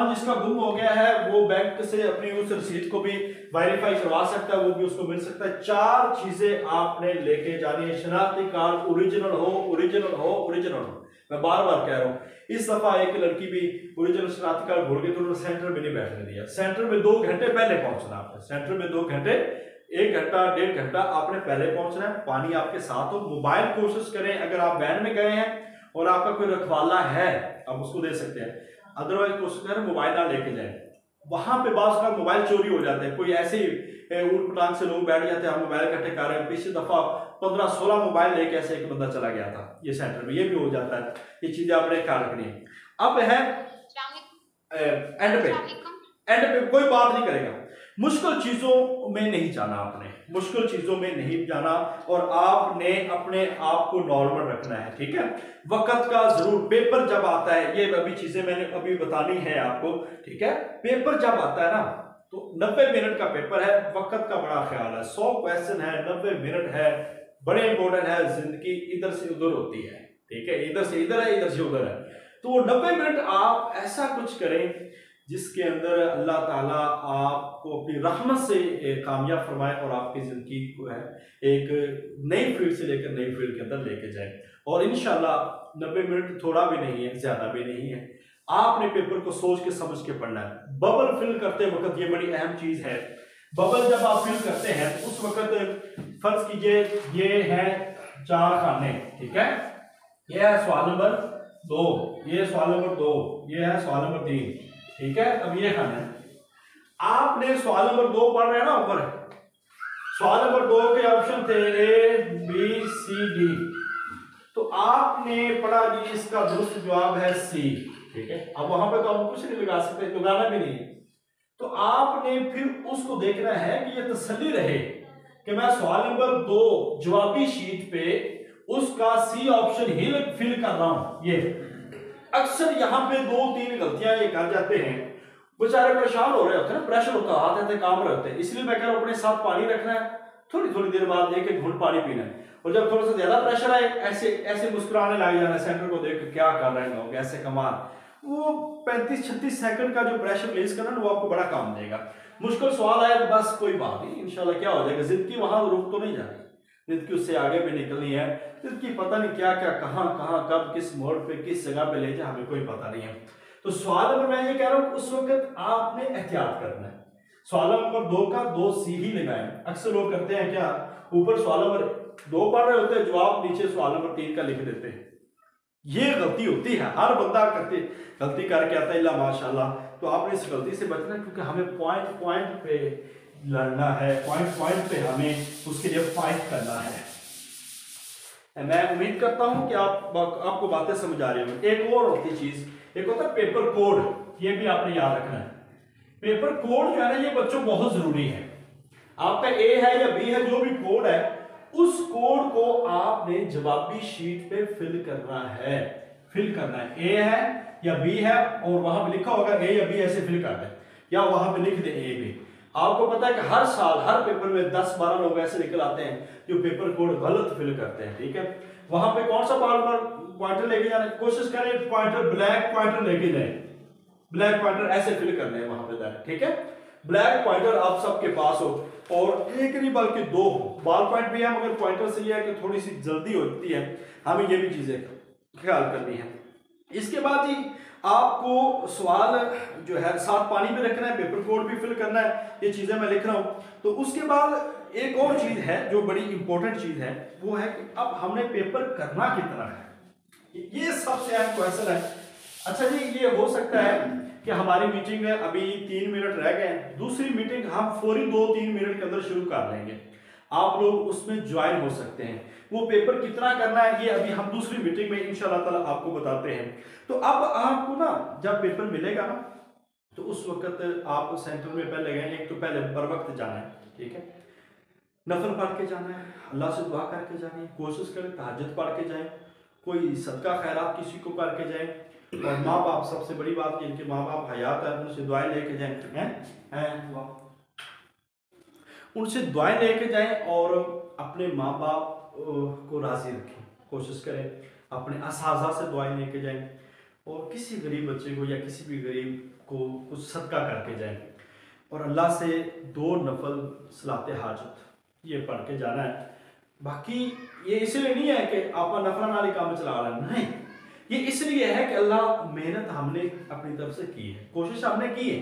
जिसका गुम हो गया है वो बैंक से अपनी उस रसीद को भी वेरीफाई करवा सकता है, वो भी उसको मिल सकता है। 4 चीजें आपने लेके जानी है। शनाख्ती कार्ड ओरिजिनल हो। मैं बार बार कह रहा हूं, इस दफा एक लड़की भी ओरिजिनल शनाख्ती कार्ड भूल गई तो उन्होंने सेंटर में नहीं बैठने दिया। सेंटर में 2 घंटे पहले पहुंचना आपने। सेंटर में 2 घंटे 1 घंटा 1.5 घंटा आपने पहले पहुंचना है। पानी आपके साथ हो। मोबाइल कोशिश करें, अगर आप वैन में गए हैं और आपका कोई रखवाला है आप उसको दे सकते हैं, अदरवाइज कोशिश करें मोबाइल ना लेके जाएं। वहां पे बास का मोबाइल चोरी हो जाते हैं, कोई ऐसे ऊट पटांग से लोग बैठ जाते हैं, हम मोबाइल इकट्ठे कर रहे हैं। पिछली दफा 15-16 मोबाइल लेके ऐसे एक बंदा चला गया था ये सेंटर में, ये भी हो जाता है। ये चीजें आपने ख्याल रखनी है। अब है एंड पे कोई बात नहीं करेगा। मुश्किल चीजों में नहीं जाना आपने, मुश्किल चीजों में नहीं जाना और आपने अपने आप को नॉर्मल रखना है, ठीक है। वक्त का जरूर, पेपर जब आता है, ये अभी चीजें मैंने अभी बतानी है आपको, ठीक है। पेपर जब आता है ना तो 90 मिनट का पेपर है, वक्त का बड़ा ख्याल है। 100 क्वेश्चन है, 90 मिनट है, बड़े इंपॉर्टेंट है। जिंदगी इधर से उधर होती है, ठीक है, इधर से इधर है, इधर से उधर है। तो 90 मिनट आप ऐसा कुछ करें जिसके अंदर अल्लाह ताला आपको अपनी रहमत से कामयाब फरमाए और आपकी जिंदगी को है एक नई फील्ड से लेकर नई फील्ड के अंदर लेके जाए। और इंशाल्लाह 90 मिनट थोड़ा भी नहीं है, ज्यादा भी नहीं है। आपने पेपर को सोच के समझ के पढ़ना है। बबल फिल करते वक्त ये बड़ी अहम चीज है। बबल जब आप फिल करते हैं तो उस वक्त फर्ज कीजिए ये है 4 खाने, ठीक है। ये है सवाल नंबर 2, ये सवाल नंबर 2, ये है सवाल नंबर 3, ठीक है। अब ये खाना है, आपने सवाल नंबर 2 पढ़ रहे हैं ना ऊपर, सवाल नंबर 2 के ऑप्शन थे A B C D, तो आपने पढ़ा कि इसका दुरुस्त जवाब है C, ठीक है। अब वहां पे तो हम कुछ नहीं लगा सकते, लगाना भी नहीं। तो आपने फिर उसको देखना है कि ये तसल्ली रहे कि मैं सवाल नंबर 2 जवाबी शीट पे उसका C ऑप्शन ही फिल कर रहा हूं। ये अक्सर यहाँ पे 2-3 गलतियां ये कर जाते हैं, बेचारे परेशान हो रहे होते हैं, प्रेशर होता है, हाथ ऐसे काम रहे होते हैं। इसलिए मैं कह रहा हूं अपने साथ पानी रखना है, थोड़ी थोड़ी देर बाद एक घूंट पानी पीना है। और जब थोड़ा सा ज्यादा प्रेशर आए ऐसे ऐसे मुस्कुराने लग जाना, सेंटर को देख क्या कर रहे हैं लोग, ऐसे कमाल। वो 35-36 सेकंड का जो प्रेशर रिलीज करना वो आपको बड़ा काम देगा। मुश्किल सवाल आया तो बस कोई बात नहीं, इंशाल्लाह क्या हो जाएगा। जिंदगी वहां रुक तो नहीं जाती, जिंदगी उससे आगे भी निकलनी है। जिंदगी पता नहीं क्या क्या कहां कहां कब किस मोड़ पे किस जगह पे ले जाए हमें कोई पता नहीं है। तो सवाल नंबर मैं ये कह रहा हूं उस वक्त आपने एहतियात करना है। सवाल नंबर 2 का 2 C ही लगाएं। अक्सर लोग करते हैं क्या, ऊपर सवाल नंबर 2 पढ़ रहे होते हैं, जवाब नीचे सवाल नंबर 3 का लिख देते हैं। ये गलती होती है, हर बंदा गलती करके आता है, माशाल्लाह। तो आपने इस गलती से बचना है क्योंकि हमें पॉइंट पे लड़ना है, पॉइंट पे हमें उसके लिए फाइट करना है। मैं उम्मीद करता हूं कि आपको बातें समझ आ रही होंगी। एक और होती चीज, एक होता है पेपर कोड, ये भी आपने याद रखना है। पेपर कोड जो है ना ये बच्चों बहुत जरूरी है। आपका A है या B है, जो भी कोड है उस कोड को आपने जवाबी शीट पे फिल करना है। A है या B है और वहां पे लिखा होगा A या B, ऐसे फिल कर दें या वहां पे लिख दें A B। आपको पता है कि हर साल हर पेपर में 10-12 लोग ऐसे निकल आते हैं जो पेपर कोड गलत फिल करते हैं, ठीक है। वहां पे कौन सा पॉइंटर लेके जाना, कोशिश करें पॉइंटर ब्लैक पॉइंटर लेके जाए, ब्लैक पॉइंटर ऐसे फिल करने हैं वहां पे, ठीक है। ब्लैक पॉइंटर आप सबके पास हो और एक नहीं बल्कि 2 हो। बॉल पॉइंट भी है मगर पॉइंटर से ये है कि थोड़ी सी जल्दी होती है, हमें ये भी चीजें ख्याल करनी है। इसके बाद ही आपको सवाल जो है साथ पानी भी रखना है, पेपर कोड भी फिल करना है, ये चीजें मैं लिख रहा हूं। तो उसके बाद एक और चीज है जो बड़ी इंपॉर्टेंट चीज है, वो है कि अब हमने पेपर करना कितना है, ये सबसे अहम क्वेश्चन है। अच्छा जी, ये हो सकता है कि हमारी मीटिंग अभी 3 मिनट रह गए, दूसरी मीटिंग हम फौरी 2-3 मिनट के अंदर शुरू कर लेंगे। आप लोग उसमें ज्वाइन हो सकते हैं। वो पेपर कितना करना है ये अभी हम दूसरी मीटिंग में इंशाल्लाह ताला आपको बताते हैं। तो अब आपको ना जब पेपर मिलेगा ना तो उस वक्त आप सेंटर में पहले गए, एक तो पहले बर वक्त जाना है, ठीक है, नफल पढ़ के जाना है, अल्लाह से दुआ करके जानी है, कोशिश करें तहज्जुद पढ़ के जाएं, कोई सदका खैरात किसी को करके जाएं, और माँ बाप सबसे बड़ी बात जिनके माँ बाप हयात है उनसे दुआएं लेके जाएं, उनसे दुआएं लेके जाएं और अपने माँ बाप को राजी रखें, कोशिश करें अपने असाजा से दुआएं लेके जाएं, और किसी गरीब बच्चे को या किसी भी गरीब को कुछ सदका करके जाएं, और अल्लाह से 2 नफल सलाते हाजत ये पढ़ के जाना है। बाकी ये इसलिए नहीं है कि आप नफला नाली काम चला लें, नहीं, ये इसलिए है कि अल्लाह मेहनत हमने अपनी तरफ से की है, कोशिश हमने की है।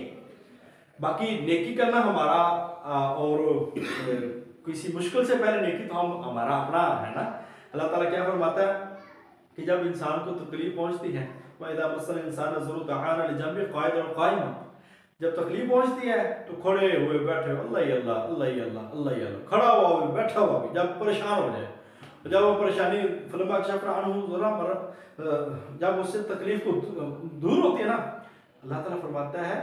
बाकी नेकी करना हमारा और किसी मुश्किल से पहले नेकी तो हमारा अपना है ना। अल्लाह ताला क्या फरमाता है कि जब इंसान को तकलीफ पहुंचती है, वइदा मसल इंसान ज़रूर दहाना लिजंबि क़ाइदन क़ाइमा, जब तकलीफ पहुंचती है तो खड़े हुए बैठे अल्लाह ही अल्लाह अल्लाह ही अल्लाह अल्लाह ही अल्लाह, खड़ा हुआ भी बैठा हुआ भी, जब परेशान हो जाए, जब वो परेशानी फलमा जब उससे तकलीफ को दूर होती है ना, अल्लाह ताला फरमाता है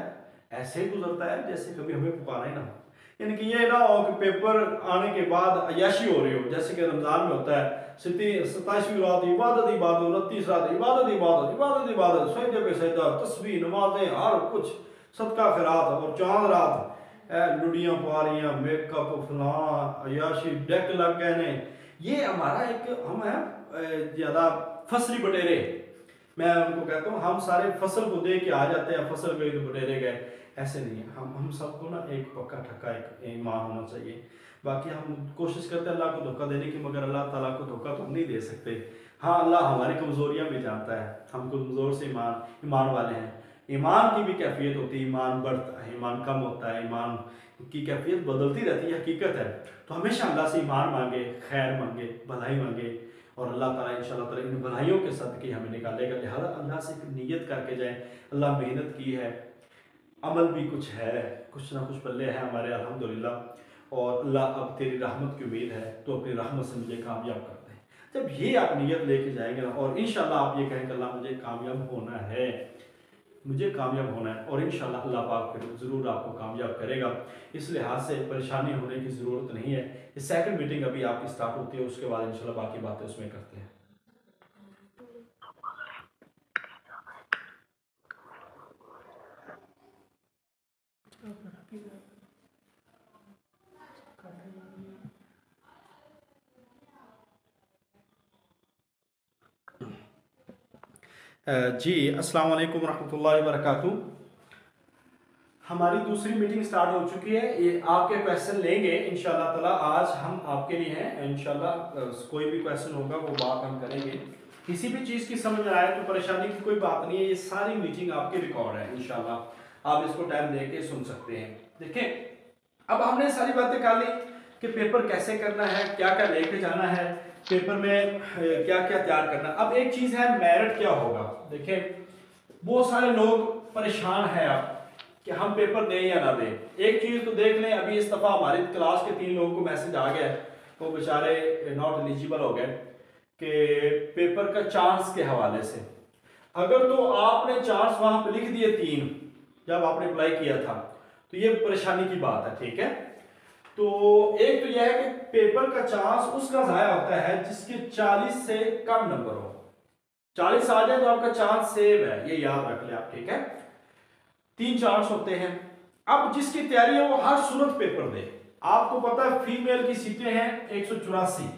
ऐसे ही गुजरता है जैसे कभी हमें पुकारा ही ना हो। यानी कि ये ना हो कि पेपर आने के बाद अयाशी हो रही हो, जैसे कि रमजान में होता है 27वीं रात इबादत इबादत, 29 रात इबादत इबादत इबादत इबादत, सजदे पे सजदा, तस्बीह, नमाजें, हर कुछ सदका खैरात, और चांद रात लुड़ियाँ पारियाँ, मेकअप, फलां अयाशी, डेक लग गए ने। ये हमारा एक हम है ज़्यादा फसली बटेरे, मैं उनको कहता हूँ हम सारे फसल को दे के आ जाते हैं, फसल गई तो बटेरे गए, ऐसे नहीं है। हम सबको ना एक पक्का ठक्का एक ईमान होना चाहिए। बाकी हम कोशिश करते हैं अल्लाह को धोखा देने की, मगर अल्लाह ताला को धोखा तो हम नहीं दे सकते। हाँ, अल्लाह हमारी कमज़ोरियाँ भी जानता है, हम कमज़ोर से ईमान वाले हैं। ईमान की भी कैफियत होती है, ईमान बढ़ता है, ईमान कम होता है, ईमान की कैफियत बदलती रहती है, हकीकत है। तो हमेशा अल्लाह से ईमान मांगे, खैर मांगे, भलाई मांगे, और अल्लाह ताला इंशाल्लाह ताला इन भलाइयों के सदके हमें निकालेगा। लिहाजा अल्लाह से नीयत करके जाएं, अल्लाह मेहनत की है, अमल भी कुछ है, कुछ ना कुछ पल्ले है हमारे अल्हम्दुलिल्लाह, और अल्लाह अब तेरी रहमत की उम्मीद है तो अपनी रहमत से मुझे कामयाब कर दे। जब ये आप नीयत लेके जाएंगे ना, और इंशाल्लाह आप ये कहेंगे अल्लाह मुझे कामयाब होना है, मुझे कामयाब होना है, और इंशाल्लाह अल्लाह पाक फिर ज़रूर आपको कामयाब करेगा। इस लिहाज से परेशानी होने की ज़रूरत नहीं है। ये सेकंड मीटिंग अभी आपकी स्टार्ट होती है, उसके बाद इंशाल्लाह बाकी बातें उसमें करते हैं। जी अस्सलाम वालेकुम रहमतुल्लाहि व बरकातुहू। हमारी दूसरी मीटिंग स्टार्ट हो चुकी है। ये आपके क्वेश्चन लेंगे इंशाल्लाह ताला, आज हम आपके लिए हैं इंशाल्लाह। कोई भी क्वेश्चन होगा वो बात हम करेंगे। किसी भी चीज़ की समझ में आए तो परेशानी की कोई बात नहीं है, ये सारी मीटिंग आपके रिकॉर्ड है इंशाल्लाह, आप इसको टाइम दे के सुन सकते हैं। देखें अब हमने सारी बातें कर ली कि पेपर कैसे करना है, क्या क्या लेके जाना है, पेपर में क्या क्या तैयार करना। अब एक चीज़ है मेरिट क्या होगा। देखें बहुत सारे लोग परेशान हैं अब कि हम पेपर दें या ना दें। एक चीज़ तो देख लें, अभी इस दफ़ा हमारी क्लास के 3 लोगों को मैसेज आ गया, वो बेचारे नॉट एलिजिबल हो गए कि पेपर का चांस के हवाले से। अगर तो आपने चांस वहाँ पे लिख दिए 3 जब आपने अप्लाई किया था, तो ये परेशानी की बात है, ठीक है। तो एक तो यह है कि पेपर का चांस उसका ज़ाया होता है जिसके 40 से कम नंबर हो। 40 आ जाए तो आपका चांस सेव है, ये याद रख ले आप, ठीक है। 3 चांस होते हैं। अब जिसकी तैयारी है वो हर सूरत पेपर दे। आपको पता है फीमेल की सीटें हैं 184,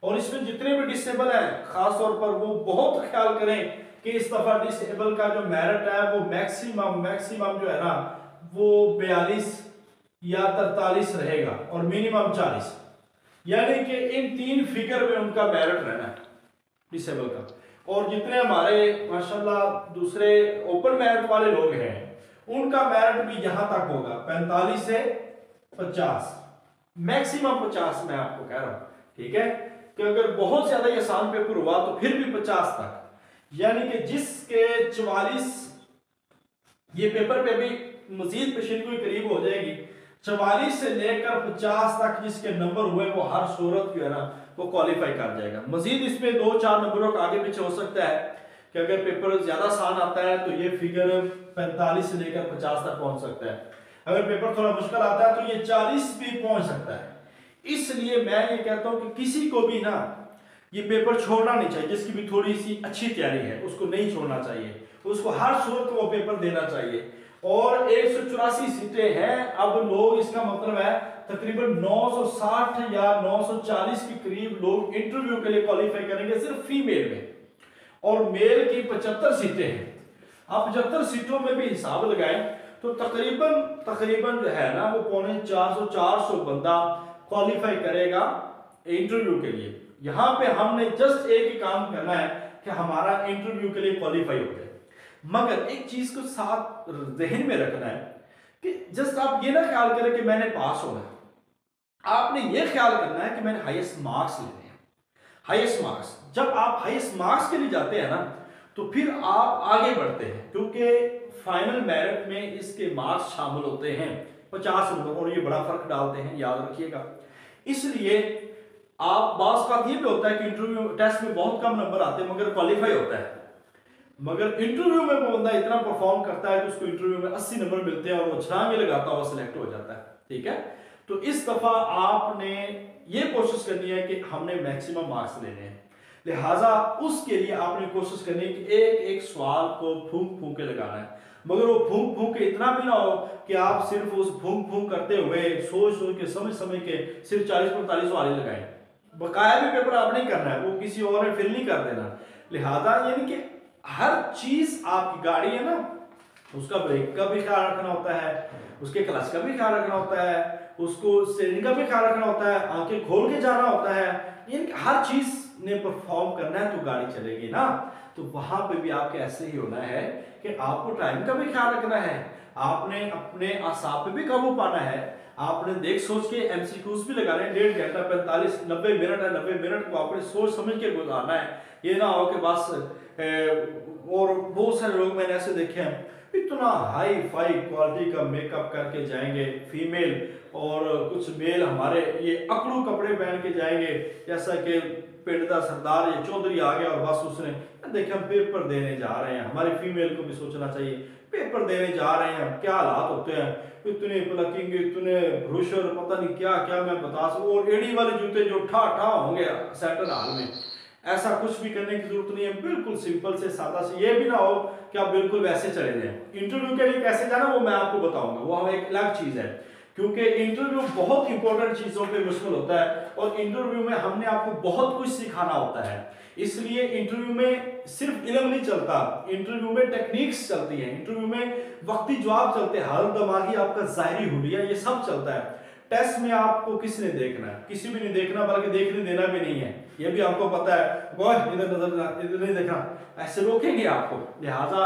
और इसमें जितने भी डिसेबल हैं खासतौर पर वो बहुत ख्याल करें कि इस दफा डिसेबल का जो मेरिट है वो मैक्सिमम जो है ना वो 42 या 43 रहेगा, और मिनिमम 40, यानी कि इन 3 फिगर में उनका मेरिट रहना है डिसेबल का। और जितने हमारे माशाल्लाह दूसरे ओपन मेरिट वाले लोग हैं उनका मेरिट भी यहां तक होगा 45 से 50, मैक्सिमम 50 मैं आपको कह रहा हूं, ठीक है। कि अगर बहुत ज्यादा ही आसान पेपर हुआ तो फिर भी 50 तक, यानी कि जिसके 44 ये पेपर पे भी मजीद पेशेंट कोई करीब हो जाएगी। 44 से लेकर 50 तक जिसके नंबर हुए वो हर सूरत जो है ना वो क्वालिफाई कर जाएगा। मजीद इसमें 2-4 नंबरों का आगे पीछे हो सकता है कि अगर पेपर ज्यादा आसान आता है तो ये फिगर 45 से लेकर 50 तक पहुंच सकता है। अगर पेपर थोड़ा मुश्किल आता है तो ये 40 भी पहुंच सकता है। इसलिए मैं ये कहता हूं कि किसी को भी ना ये पेपर छोड़ना नहीं चाहिए। जिसकी भी थोड़ी सी अच्छी तैयारी है उसको नहीं छोड़ना चाहिए, उसको हर सूरत वो पेपर देना चाहिए। और 184 सीटें हैं। अब लोग, इसका मतलब है तकरीबन 960 या 940 के करीब लोग इंटरव्यू के लिए क्वालिफाई करेंगे सिर्फ फीमेल में, और मेल की 75 सीटें हैं। आप 75 सीटों में भी हिसाब लगाएं तो तकरीबन जो है ना वो 350-400 बंदा क्वालिफाई करेगा इंटरव्यू के लिए। यहां पे हमने जस्ट एक ही काम करना है कि हमारा इंटरव्यू के लिए क्वालिफाई हो जाए। मगर एक चीज को साथ जहन में रखना है कि जस्ट आप ये ना ख्याल करें कि मैंने पास होना है, आपने ये ख्याल करना है कि मैंने हाईएस्ट मार्क्स लेने हैं। हाईएस्ट मार्क्स, जब आप हाईएस्ट मार्क्स के लिए जाते हैं ना तो फिर आप आगे बढ़ते हैं, क्योंकि फाइनल मेरिट में इसके मार्क्स शामिल होते हैं 50 नंबर, और ये बड़ा फर्क डालते हैं, याद रखिएगा। इसलिए आप बात बात ये भी होता है कि इंटरव्यू टेस्ट में बहुत कम नंबर आते हैं मगर क्वालिफाई होता है, मगर इंटरव्यू में वो बंदा इतना परफॉर्म करता है कि उसको इंटरव्यू में 80 नंबर मिलते हैं और वो छलांगे लगाता हुआ सिलेक्ट हो जाता है। ठीक है, तो इस दफा आपने ये कोशिश करनी है कि हमने मैक्सिमम मार्क्स लेने हैं, लिहाजा उसके लिए आपने कोशिश करनी है कि एक एक सवाल को फूंक फूंक के लगाना है। मगर वो फूंक फूंक के इतना भी ना हो कि आप सिर्फ उस फूंक फूंक करते हुए सोच सोच के समझ के सिर्फ 40-45 सवाल लगाएं। बकाया भी पेपर आप नहीं करना है, वो किसी और ने फिल नहीं कर देना। लिहाजा यानी कि हर चीज, आपकी गाड़ी है ना उसका ब्रेक का भी ख्याल रखना होता है, उसके क्लच का भी ख्याल रखना होता है, उसको स्टीयरिंग का भी ख्याल रखना होता है, आंखें खोल के जाना होता है, यानी हर चीज ने परफॉर्म करना है तो गाड़ी चलेगी ना। तो वहां पे भी आपके ऐसे ही होना है कि आपको टाइम का भी ख्याल रखना है, आपने अपने आसाब पे भी काबू पाना है, आपने देख सोच के एमसीक्यूज भी लगाने, 1.5 घंटा 45-90 मिनट है, 90 मिनट को आपने सोच समझ के गुजारना है। ये ना हो कि बस और बहुत सारे लोग मैंने ऐसे देखे हैं इतना हाई फाई क्वालिटी का मेकअप करके जाएंगे फीमेल, और कुछ मेल हमारे ये अकड़ू कपड़े पहन के जाएंगे जैसा कि पिंड का सरदार या चौधरी आ गया और बस उसने देखिए हम पेपर देने जा रहे हैं। हमारी फीमेल को भी सोचना चाहिए, पेपर देने जा रहे हैं क्या हालात होते हैं, इतने प्लकिंग, इतने ब्रूशर, पता नहीं क्या क्या मैं बता सकूं, और एड़ी वाले जूते जो ठा ठा होंगे सेंटर हाल में। ऐसा कुछ भी करने की जरूरत नहीं है, बिल्कुल सिंपल से सादा से। ये भी ना हो कि आप बिल्कुल वैसे चले जाएं। इंटरव्यू के लिए कैसे जाना वो मैं आपको बताऊंगा, वो एक अलग चीज है, क्योंकि इंटरव्यू बहुत इंपॉर्टेंट चीजों पे मुश्किल होता है और इंटरव्यू में हमने आपको बहुत कुछ सिखाना होता है। इसलिए इंटरव्यू में सिर्फ इल्म नहीं चलता, इंटरव्यू में टेक्निक्स चलती हैं, इंटरव्यू में वक्ती जवाब चलते हैं, हर दिमागी आपका जाहिरी हुलिया ये सब चलता है। टेस्ट में आपको किसने देखना है, किसी भी नहीं देखना, बल्कि देखने देना भी नहीं है, ये भी आपको पता है। इधर नजर इधर नहीं देखना, ऐसे रोकेंगे आपको। लिहाजा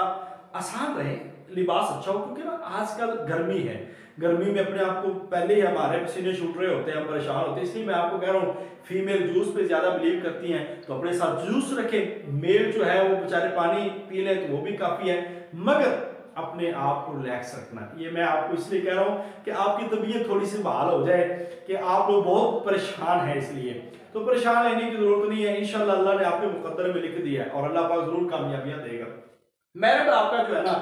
आसान रहे, लिबास अच्छा हो, क्योंकि ना आजकल गर्मी है, गर्मी में अपने आप को पहले ही हमारे पसीने छूट रहे होते हैं, हम परेशान होते हैं। इसलिए मैं आपको कह रहा हूँ फीमेल जूस पे ज्यादा बिलीव करती हैं तो अपने साथ जूस रखें, मेल जो है वो बेचारे पानी पी ले तो वो भी काफी है, मगर अपने आप को रिलैक्स रखना। ये मैं आपको इसलिए कह रहा हूं कि आपकी तबीयत थोड़ी सी बहाल हो जाए कि आप लोग बहुत परेशान हैं, इसलिए तो परेशान रहने की जरूरत नहीं है। इंशाल्लाह अल्लाह ने आपके मुकद्दर में लिख दिया है और अल्लाह पाक जरूर कामयाबियां देगा। मेरिट आपका जो है ना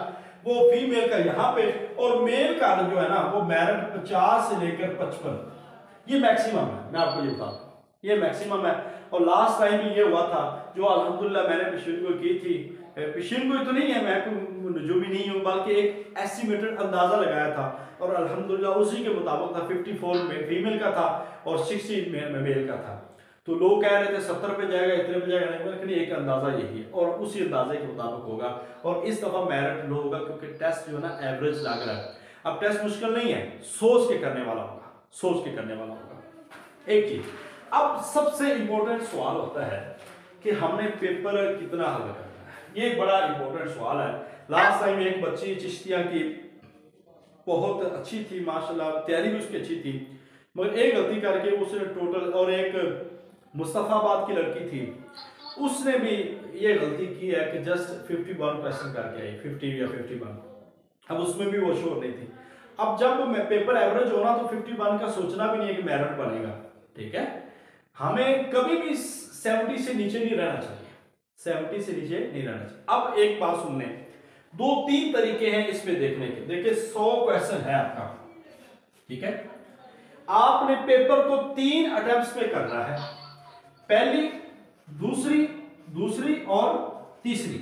वो फीमेल का यहाँ पे, और मेल का जो है ना वो मेरिट 50 से लेकर 55 ये मैक्सिमम है। मैं आपको ये बता दूं ये मैक्सिमम है। और लास्ट टाइम भी ये हुआ था जो अल्हम्दुलिल्लाह मैंने पिछली को की थी, पिछली को तो नहीं है, मैं जो भी नहीं हूँ, बल्कि एक एस्टिमेटेड अंदाजा लगाया था और अल्हम्दुलिल्लाह उसी के मुताबिक था। 54 फीमेल का था और 60 मेल का था। तो लोग कह रहे थे 70 पे जाएगा, इतने पे जाएगा, नहीं, लेकिन एक अंदाजा यही है और उसी अंदाजे के मुताबिक होगा। और इस दफा मेरिट लो होगा क्योंकि टेस्ट जो है ना एवरेज लग रहा है। अब टेस्ट मुश्किल नहीं है, सोच के करने वाला होगा, सोच के करने वाला होगा। एक चीज, अब सबसे इंपॉर्टेंट सवाल होता है कि हमने पेपर कितना हल करना है। ये एक बड़ा इंपॉर्टेंट सवाल है। लास्ट टाइम एक बच्ची चिश्तिया की बहुत अच्छी थी, माशाल्लाह तैयारी भी उसकी अच्छी थी, मगर एक गलती करके उसने टोटल, और एक मुस्तफाबाद की लड़की थी उसने भी ये गलती की है कि जस्ट 51 क्वेश्चन करके आई, 50 या 51। अब उसमें भी वो श्योर नहीं थी। अब जब मैं पेपर एवरेज होना तो 51 का सोचना भी नहीं है कि मेरिट बनेगा, ठीक है। हमें कभी भी 70 से नीचे नहीं रहना चाहिए, 70 से नीचे नहीं रहना चाहिए। अब एक बात सुन लें, 2-3 तरीके हैं इसमें देखने के। देखिए 100 क्वेश्चन है आपका, ठीक है। आपने पेपर को 3 अटेम्प्ट्स में करना है, पहली, दूसरी और तीसरी।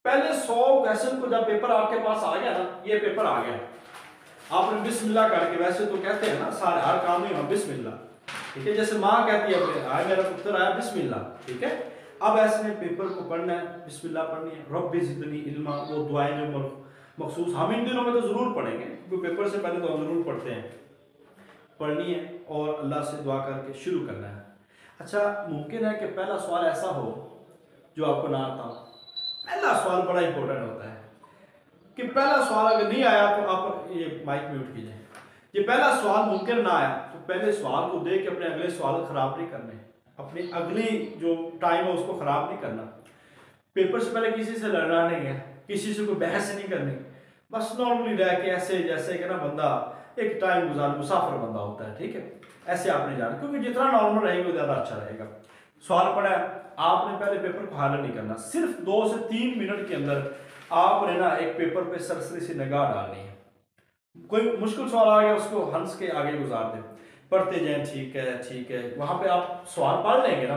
पहले 100 क्वेश्चन को जब पेपर आपके पास आ गया ना, ये पेपर आ गया, आपने बिस्मिल्लाह करके, वैसे तो कहते हैं ना सारे हर काम में हम बिस्मिल्लाह, ठीक है, जैसे माँ कहती है अपने आए मेरा पुत्र आया बिस्मिल्लाह, ठीक है। अब ऐसे पेपर को पढ़ना है, बिस्मिल्लाह पढ़नी है, रब्बी ज़िदनी इल्मा, वो दुआएं जो मखसूस हम इन दिनों में तो जरूर पढ़ेंगे क्योंकि पेपर से पहले तो हम जरूर पढ़ते हैं, पढ़नी है और अल्लाह से दुआ करके शुरू करना है। अच्छा, मुमकिन है कि पहला सवाल ऐसा हो जो आपको ना आता हो। पहला सवाल बड़ा इंपॉर्टेंट होता है कि पहला सवाल अगर नहीं आया तो आप ये माइक म्यूट कीजिए। ये पहला सवाल मुमकिन ना आया तो पहले सवाल को देख के अपने अगले सवाल खराब नहीं करने, अपनी अगली जो टाइम है उसको खराब नहीं करना। पेपर से पहले किसी से लड़ना नहीं है, किसी से कोई बहस नहीं करनी, बस नॉर्मली रह के ऐसे जैसे कि ना बंदा एक टाइम गुजार मुसाफिर बंदा होता है, ठीक है, ऐसे आपने जाना, क्योंकि जितना नॉर्मल रहेगा ज़्यादा अच्छा रहेगा। सवाल पढ़ा है, आपने पहले पेपर को हल नहीं करना, सिर्फ 2 से 3 मिनट के अंदर आपने ना एक पेपर पे सरसरी सी निगाह डालनी है। कोई मुश्किल सवाल आ गया उसको हंस के आगे गुजार दें, पढ़ते जाएं, ठीक है, वहां पे आप सवाल पढ़ लेंगे ना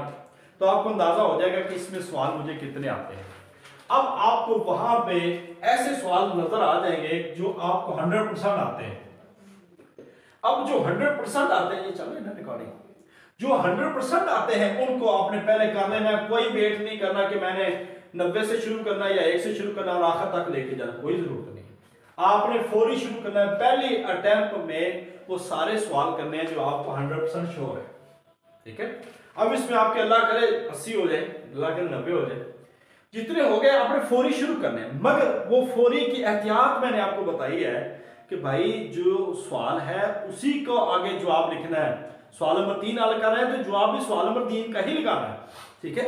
तो आपको अंदाजा हो जाएगा कि इसमें सवाल मुझे कितने आते हैं। अब आपको वहां पे ऐसे सवाल नजर आ जाएंगे जो आपको 100% आते हैं। अब जो 100% आते हैं, ये चल रही है ना रिकॉर्डिंग, जो 100% आते हैं उनको आपने पहले कर लेना, कोई वेट नहीं करना कि मैंने 90 से शुरू करना या 1 से शुरू करना और आखिर तक लेके जाना, कोई जरूरत नहीं। आपने फौरी शुरू करना है, पहली अटेम्प्ट में वो सारे सवाल करने हैं जो आपको 100% श्योर है, ठीक है। अब इसमें आपके अल्लाह करे 80 हो जाए, अल्लाह करे 90 हो जाए, जितने हो गए आपने फौरी शुरू करने हैं। मगर वो फौरी की एहतियात मैंने आपको बताई है कि भाई जो सवाल है उसी को आगे जवाब लिखना है। सवाल नंबर 3 हल करना है तो जवाब भी सवाल नंबर 3 का ही लगाना है, ठीक है।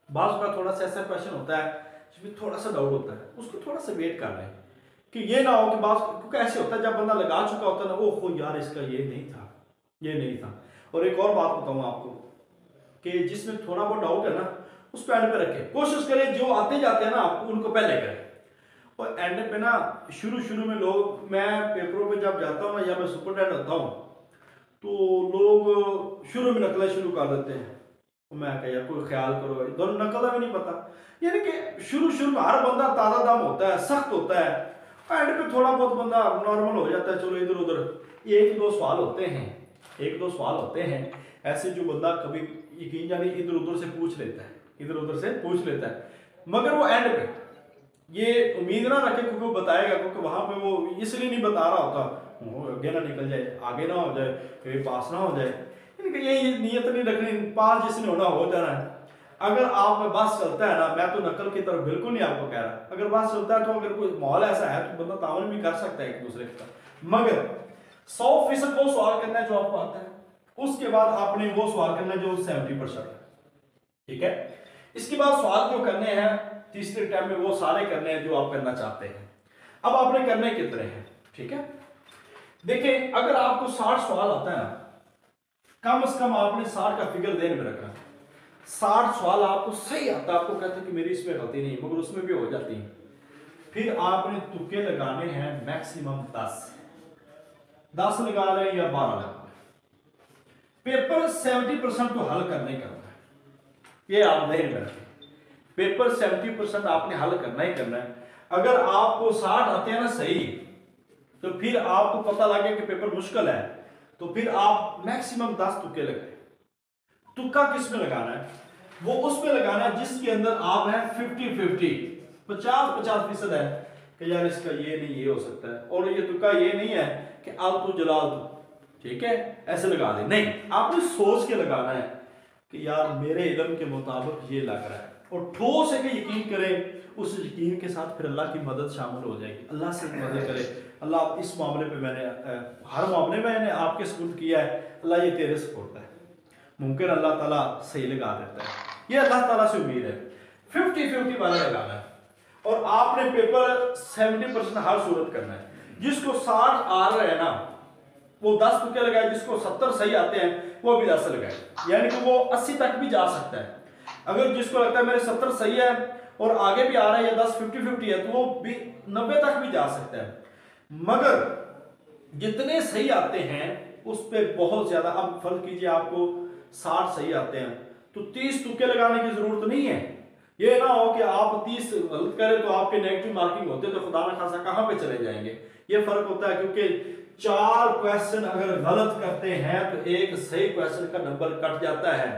बाज़ का थोड़ा सा ऐसा क्वेश्चन होता है जिसमें थोड़ा सा डाउट होता है, उसको थोड़ा सा वेट कर लें कि ये ना हो कि बात, क्योंकि ऐसे होता है जब बंदा लगा चुका होता है ना, ओहो यार इसका ये नहीं था। और एक और बात बताऊं आपको कि जिसमें थोड़ा बहुत डाउट है ना उसको एंड पे रखें, कोशिश करें जो आते जाते हैं ना उनको पहले करें। और एंड पे ना शुरू में लोग, मैं पेपरों पे जब जाता हूँ ना या मैं सुपरटेंडेंट होता हूँ तो लोग शुरू में नकलें शुरू कर देते हैं, तो मैं कह यार कोई ख्याल करो, दोनों नकल भी नहीं पता। यानी कि शुरू में हर बंदा ताज़ा दम होता है, सख्त होता है, एंड पे थोड़ा बहुत बंदा नॉर्मल हो जाता है, चलो इधर उधर एक दो सवाल होते हैं ऐसे जो बंदा कभी यकीन जाने इधर उधर से पूछ लेता है, मगर वो एंड पे ये उम्मीद ना रखे क्योंकि वो बताएगा, क्योंकि वहां पे वो इसलिए नहीं बता रहा होता आगे ना निकल जाए, आगे ना हो जाए, कहीं पास ना हो जाए, ये नियत नहीं रखनी, पास जिसने होना हो जाना है। अगर आप में बस चलता है ना, मैं तो नकल की तरफ बिल्कुल नहीं आपको कह रहा, अगर बस चलता है तो अगर कोई माहौल ऐसा है तो बंदा तावन भी कर सकता है एक दूसरे के साथ, मगर 100% वो सवाल करना है जो आपको आता है, उसके बाद आपने वो सवाल करना है जो 70% है, ठीक है। इसके बाद सवाल जो करने हैं तीसरे टाइम में वो सारे करने हैं जो आप करना चाहते हैं। अब आपने करने कितने हैं, ठीक है। देखिए अगर आपको 60 सवाल आता है ना, कम से कम आपने 60 का फिगर देने में रखना। 60 सवाल आपको सही आता है, आपको कहते हैं कि मेरी इसमें गलती नहीं, मगर उसमें भी हो जाती है, फिर आपने तुक्के लगाने हैं मैक्सिमम 10 लगा लें या 12 लगा लें। पेपर 70% तो हल करने का है, ये आप नहीं रखें, पेपर 70% आपने हल करना ही करना है। अगर आपको 60 आते हैं ना सही, तो फिर आपको पता लगे कि पेपर मुश्किल है, तो फिर आप मैक्सिमम 10 तुक्के लगाएं। तुक्का किस में लगाना है, वो उसमें लगाना है जिसके अंदर आप हैं 50-50, 50-50% है कि यार इसका ये नहीं ये हो सकता है, और ये तुक्का ये नहीं है कि अब तू जलाल तू, ठीक है, ऐसे लगा दे, नहीं, आपने सोच के लगाना है कि यार मेरे इल्म के मुताबिक ये लग रहा है, और ठोस है कि यकीन करें, उस यकीन के साथ फिर अल्लाह की मदद शामिल हो जाएगी। अल्लाह से मदद करे, अल्लाह इस मामले पे मैंने हर मामले में मैंने आपके सपोर्ट किया है, अल्लाह ये तेरे सपोर्ट है, मुमकिन अल्लाह ताला सही लगा देता है, ये अल्लाह ताला से उम्मीद है। 50-50 वाला लगाना है, और आपने पेपर 70% हर सूरत करना है। जिसको 60 आ रहा है ना वो 10 तुक्के लगाए, जिसको 70 सही आते हैं वो भी 10 लगाए, यानी कि वो 80 तक भी जा सकता है। अगर जिसको लगता है मेरे 70 सही है और आगे भी आ रहा है या 10 50-50 है तो वो भी 90 तक भी जा सकता है। मगर जितने सही आते हैं उस पर बहुत ज्यादा, अब फर्ज कीजिए आपको 60 सही आते हैं तो 30 तुक्के लगाने की जरूरत नहीं है। ये ना हो कि आप 30 गलत करें तो आपके नेगेटिव मार्किंग होते तो खुदा ना खासा कहां पे चले जाएंगे। ये फर्क होता है क्योंकि 4 क्वेश्चन अगर गलत करते हैं तो एक सही क्वेश्चन का नंबर कट जाता है,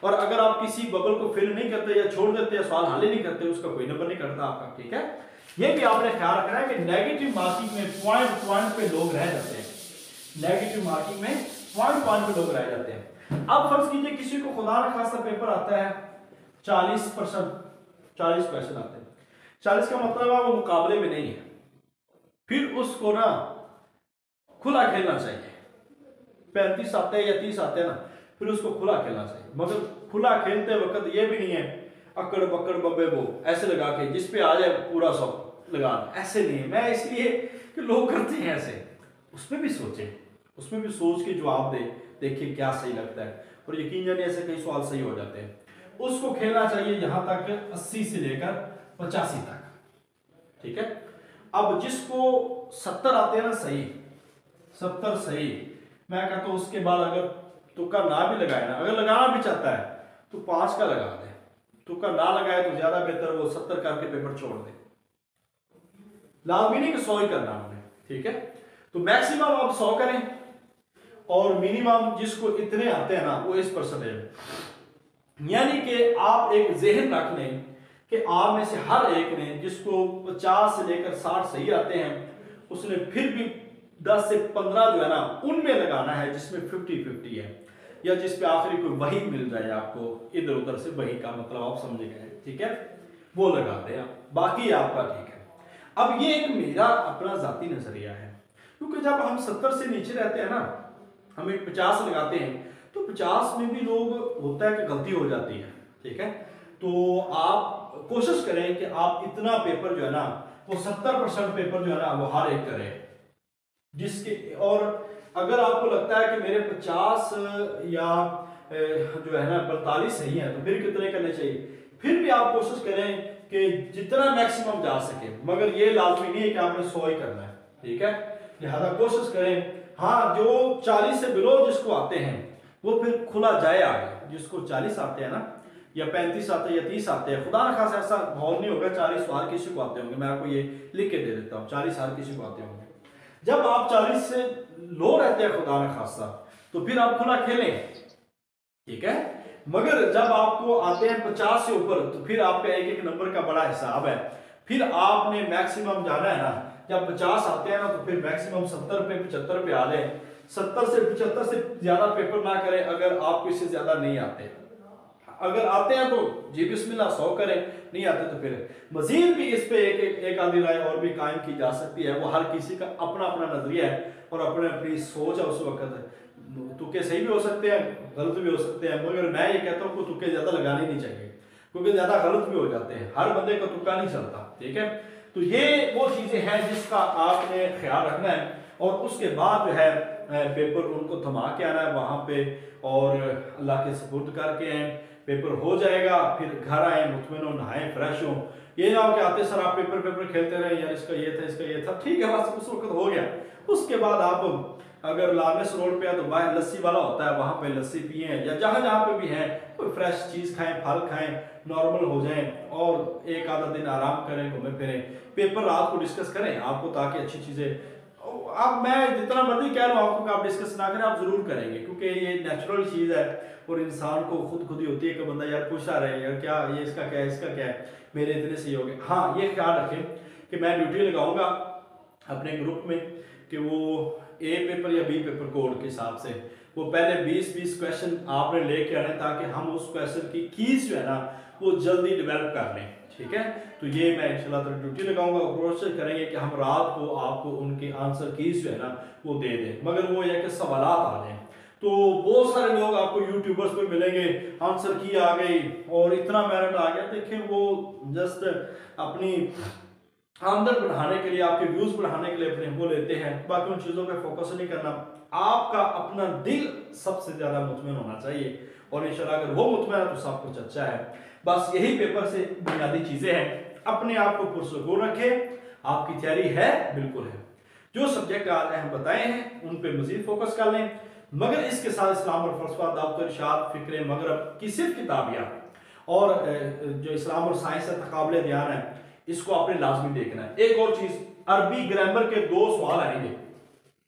और अगर आप किसी बबल को फिल नहीं करते या छोड़ देते या सवाल हल ही नहीं करते उसका कोई नंबर नहीं कटता आपका। ठीक है, ये भी आपने ख्याल रखना है कि नेगेटिव मार्किंग में पॉइंट पे लोग रह जाते हैं, नेगेटिव मार्किंग में पॉइंट पे लोग रह जाते हैं। अब फर्ज कीजिए किसी को खुदा न खासा पेपर आता है 40%, 40 क्वेश्चन आते हैं, 40 का मतलब है वो मुकाबले में नहीं है, फिर उसको ना खुला खेलना चाहिए। 35 आते हैं या 30 आते हैं ना, फिर उसको खुला खेलना चाहिए। मगर खुला खेलते वक्त ये भी नहीं है अकड़ बकड़ बब्बे वो ऐसे लगा के जिस पे आ जाए पूरा 100 लगा, ऐसे नहीं है। मैं इसलिए कि लोग करते हैं ऐसे, उसमें भी सोचें, उसमें भी सोच के जवाब दे, देखिए क्या सही लगता है, और यकीन जानिए ऐसे कई सवाल सही हो जाते हैं। उसको खेलना चाहिए यहां तक 80 से लेकर 85 तक। ठीक है, अब जिसको 70 आते हैं ना सही, 70 सही, मैं कहता हूं उसके बाद अगर तुक्का ना भी लगाए ना, अगर लगाना भी चाहता है तो 5 का लगा दे, तुक्का ना लगाए तो ज्यादा बेहतर वो 70 करके पेपर छोड़ दे, लाजमी नहीं कि 100 ही करना हमें। ठीक है, तो मैक्सिमम आप 100 करें और मिनिमम जिसको इतने आते हैं ना वो इस परसेंटेज, यानी कि आप एक जहन रख लें कि आप में से हर एक ने जिसको 50 से लेकर 60 सही आते हैं उसने फिर भी 10 से 15 जो है ना उनमें लगाना है जिसमें 50-50 है, या जिस पे आखिरी कोई वही मिल जाए आपको इधर उधर से, वही का मतलब आप समझ गए। ठीक है, वो लगा दें आप, बाकी आपका ठीक है। अब ये एक मेरा अपना जाती नजरिया है, क्योंकि जब हम 70 से नीचे रहते हैं ना, हम एक 50 लगाते हैं तो 50 में भी लोग होता है कि गलती हो जाती है। ठीक है, तो आप कोशिश करें कि आप इतना पेपर जो है ना वो 70% पेपर जो है ना वो हर एक करें जिसके, और अगर आपको लगता है कि मेरे 50 या जो है ना 45 सही है तो फिर कितने करने चाहिए, फिर भी आप कोशिश करें कि जितना मैक्सिमम जा सके, मगर ये लाजमी नहीं है कि आपने 100 ही करना है। ठीक है, लिहाजा कोशिश करें, हाँ जो 40 से बिलो जिसको आते हैं वो फिर खुला जाए आगे, जिसको 40 आते हैं ना या 35 आते हैं या 30 आते हैं, खुदा ना खासा ऐसा माहौल नहीं होगा 40 हर किसी को आते होंगे, मैं आपको ये लिख के दे देता हूँ 40 हर किसी को आते होंगे। जब आप 40 से लो रहते हैं खुदा ना खासा तो फिर आप खुला खेलें। ठीक है, मगर जब आपको आते हैं 50 से ऊपर तो फिर आपका एक एक नंबर का बड़ा हिसाब है, फिर आपने मैक्सिमम जाना है ना, जब 50 आते हैं ना तो फिर मैक्सिमम 70 पे 75 पे आ जाए, 70 से 75 से ज्यादा पेपर ना करें अगर आपको इससे ज्यादा नहीं आते। अगर आते हैं तो जी बिस्मिल्लाह 100 करें, नहीं आते तो फिर मजीद भी इस पे एक आधी राय और भी कायम की जा सकती है। वो हर किसी का अपना अपना नजरिया है और अपने अपनी सोच है। उस वक्त तुक्के सही भी हो सकते हैं, गलत भी हो सकते हैं, मगर मैं ये कहता हूँ कि तुक्के ज्यादा लगाने नहीं चाहिए क्योंकि ज्यादा गलत भी हो जाते हैं, हर बंदे का तुक्का नहीं चलता। ठीक है, तो ये वो चीजें हैं जिसका आपने ख्याल रखना है, और उसके बाद जो है पेपर उनको थमा के आना है वहां पे और अल्लाह के सुपुर्द करके आए, पेपर हो जाएगा, फिर घर आए मुतमिन हो, नहाए फ्रेश हो। ये ना हो कि आते सर आप पेपर खेलते रहे, यार इसका ये था इसका ये था, ठीक है बस उस वक्त हो गया। उसके बाद आप अगर लामेस रोड पे है तो बाहर लस्सी वाला होता है, वहां पे लस्सी पिए, या जहां जहां पे भी है कोई फ्रेश चीज खाएं, फल खाएं, नॉर्मल हो जाएं और एक आधा दिन आराम करें, घूमें फिरें, पेपर रात को डिस्कस करें आपको ताकि अच्छी चीजें। अब मैं जितना मर्जी कह रहा हूँ आपको कि आप डिस्कस ना करें, आप जरूर करेंगे क्योंकि ये नेचुरल चीज है और इंसान को खुद ही होती है कि बंदा यार पूछा रहे यार क्या ये इसका क्या है इसका क्या है, मेरे इतने सही हो गए। हाँ ये ख्याल रखें कि मैं ड्यूटी लगाऊंगा अपने ग्रुप में कि वो ए पेपर या बी पेपर कोड के हिसाब से वो पहले 20-20 क्वेश्चन आपने लेके आने ताकि हम उस क्वेश्चन की कीज जो है ना वो जल्दी डेवलप कर लें। ठीक है, तो ये मैं इंशाल्लाह तो ड्यूटी लगाऊंगा, कोशिश करेंगे कि हम रात को आपको उनके आंसर कीज जो है ना वो दे दें, मगर वो यह कि सवालात आ जाए। तो बहुत सारे लोग आपको यूट्यूबर्स पे मिलेंगे, आंसर की आ गई और इतना मेरिट आ गया, देखिए वो जस्ट अपनी आमदन बढ़ाने के लिए, आपके व्यूज बढ़ाने के लिए अपने वो लेते हैं। बाकी उन चीज़ों पे फोकस नहीं करना, आपका अपना दिल सबसे ज़्यादा मुतमईन होना चाहिए, और इंशाल्लाह अगर वो मुतमईन है तो सब कुछ अच्छा है। बस यही पेपर से बुनियादी चीज़ें हैं। अपने आप को पुरसुकून रखें, आपकी तैयारी है, बिल्कुल है। जो सब्जेक्ट आज हम बताए हैं उन पे मजीद फोकस कर लें, मगर इसके साथ इस्लाम और फलसफा, दावत इरशाद, फिक्र मगरब की सिर्फ किताबियाँ और जो इस्लाम और साइंस है, तकाबले ध्यान है, इसको आपने लाजमी देखना है। एक और चीज, अरबी ग्रामर के 2 सवाल आएंगे,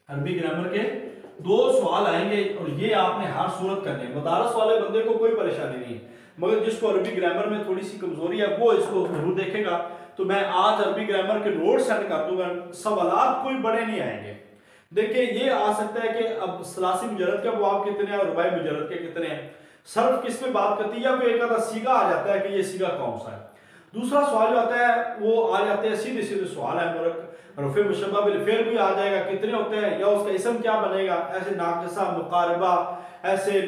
अरबी ग्रामर के 2 सवाल आएंगे, और ये आपने हर सूरत करने हैं। मदारस वाले बंदे को कोई परेशानी नहीं है, मगर जिसको अरबी ग्रामर में थोड़ी सी कमजोरी है वो इसको जरूर देखेगा। तो मैं आज अरबी ग्रामर के नोट सेंड कर दूंगा, सवालात कोई बड़े नहीं आएंगे। देखिए ये आ सकता है कि अब सलासी मुजरद के अबवाब कितने हैं और रुबाई मुजरद के कितने हैं, सर्फ किस पे बात करती है, या कोई एक आधा सीगा आ जाता है कि ये सीगा कौन सा है। दूसरा सवाल जो आता है वो आ जाते हैं सीधे सीधे सवाल है, रफ़े मुशब्बह बिल फ़िल भी आ जाएगा, कितने होते हैं या उसका इसम क्या बनेगा, ऐसे नाक़िसा, मुक़ारिबा, ऐसे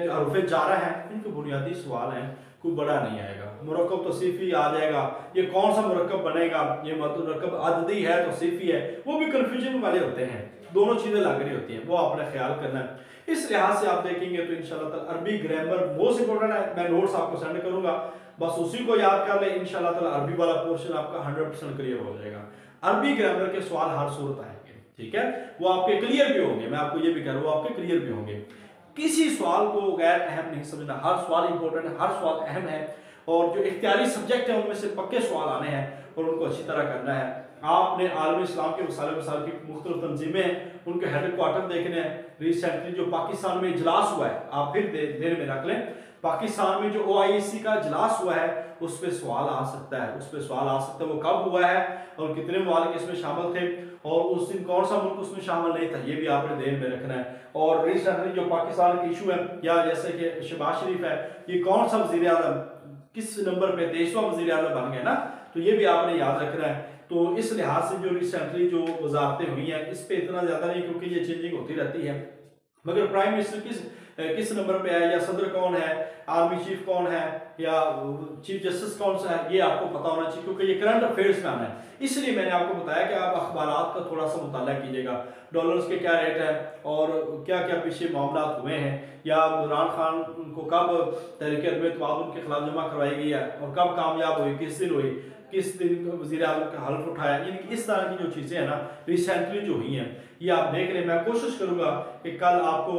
हरूफ़े जारा हैं, इनके बुनियादी सवाल हैं, कोई बड़ा नहीं आएगा। मुरक्कब तौसीफ़ी आ जाएगा, ये कौन सा मुरक्कब बनेगा, ये मुरक्कब अददी है तौसीफ़ी है, वो भी कन्फ्यूजन वाले होते हैं, दोनों चीज़ें लग रही होती हैं, वो आपने ख्याल करना है। इस लिहाज से आप देखेंगे तो इंशाल्लाह ताला अरबी ग्रामर मोस्ट इंपॉर्टेंट है। मैं नोट्स आपको सेंड करूंगा, बस उसी को याद कर ले, इंशाल्लाह ताला अरबी वाला पोर्शन आपका 100% क्लियर हो जाएगा। अरबी ग्रामर के सवाल हर सूरत आएंगे, ठीक है, वो आपके क्लियर भी होंगे, मैं आपको ये भी कह रहा हूँ, वो आपके क्लियर भी होंगे। किसी सवाल को गैर अहम नहीं समझना, हर सवाल इंपॉर्टेंट है, हर सवाल अहम है, और जो इख्तियारी सब्जेक्ट है उनमें से पक्के सवाल आने हैं और उनको अच्छी तरह करना है। आपने आलमी इस्लाम के मसाल की मुख्तलिफ तंजीमें, उनके हेड क्वार्टर देखने हैं। रिसेंटली जो पाकिस्तान में इजलास हुआ है, आप फिर देर में रख लें, पाकिस्तान में जो OIC का इजलास हुआ है उस पर सवाल आ सकता है, उस पर सवाल आ सकता है, वो कब हुआ है और कितने ममालिक इसमें शामिल थे, और उस दिन कौन सा मुल्क उसमें शामिल नहीं था, ये भी आपने ध्यान में रखना है। और रिसेंटली जो पाकिस्तान का इशू है, या जैसे कि शहबाज शरीफ है, ये कौन सा वज़ीर आज़म किस नंबर पे 23वां वज़ीर आज़म बन गया ना, तो ये भी आपने याद रखना है। तो इस लिहाज से जो रिसेंटली जो वजारतें हुई हैं इस पे इतना ज़्यादा नहीं, क्योंकि ये चेंजिंग होती रहती है, मगर प्राइम मिनिस्टर किस नंबर पे है, या सदर कौन है, आर्मी चीफ कौन है, या चीफ जस्टिस कौन सा है, ये आपको पता होना चाहिए, क्योंकि ये करंट अफेयर्स में आना है। इसलिए मैंने आपको बताया कि आप अखबारात का थोड़ा सा मुताला कीजिएगा, डॉलर्स के क्या रेट है और क्या क्या पीछे मामला हुए हैं, या इमरान खान को कब तहरीक अदम तवादुन के खिलाफ जमा करवाई गई है और कब कामयाब हुई, किस दिन हुई, किस दिन वज़ीर आज़म का हल्फ उठाया, यानी इस तरह की जो चीज़ें हैं ना रिसेंटली जो हुई हैं ये आप देख लें। मैं कोशिश करूंगा कि कल आपको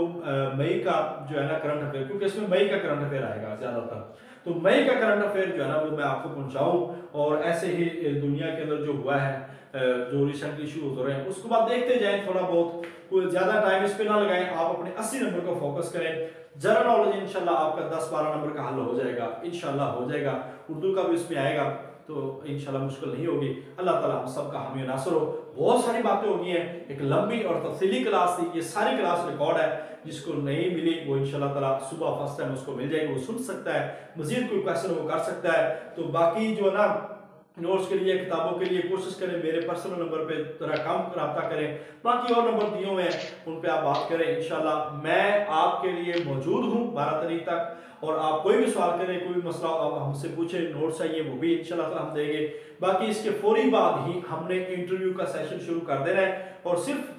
मई का जो है ना करंट अफेयर, क्योंकि इसमें मई का करंट अफेयर आएगा ज़्यादातर, तो मई का करंट अफेयर जो है ना वो मैं आपको पहुंचाऊं, और ऐसे ही दुनिया के अंदर जो हुआ है, जो रिसेंटली इशू हो रहे हैं उसको बाद देखते जाएं, थोड़ा बहुत, कोई ज़्यादा टाइम इस पर ना लगाएं, आप अपने 80 नंबर को फोकस करें। जनरल नॉलेज इंशाल्लाह आपका 10-12 नंबर का हल हो जाएगा, इंशाल्लाह हो जाएगा। उर्दू का भी इसमें आएगा तो इंशाल्लाह मुश्किल नहीं होगी। अल्लाह ताला हम सबका हामी नासर हो। बहुत सारी बातें होगी हैं, एक लंबी और तफसीली क्लास थी, ये सारी क्लास रिकॉर्ड है, जिसको नहीं मिली वो इंशाल्लाह ताला सुबह फर्स्ट टाइम उसको मिल जाएगी, वो सुन सकता है, मजीद कोई क्वेश्चन वो कर सकता है। तो बाकी जो है ना नोट्स के लिए, किताबों के लिए कोशिश करें मेरे पर्सनल नंबर पे थोड़ा कम रब्ता करें, बाकी और नंबर दिए हुए हैं उन पे आप बात करें। इंशाल्लाह मैं आपके लिए मौजूद हूँ 12 तारीख तक, और आप कोई भी सवाल करें, कोई भी मसला आप हमसे पूछें, नोट्स चाहिए वो भी इंशाल्लाह ताला हम देंगे। बाकी इसके फौरी बाद ही हमने इंटरव्यू का सेशन शुरू कर देना है, और सिर्फ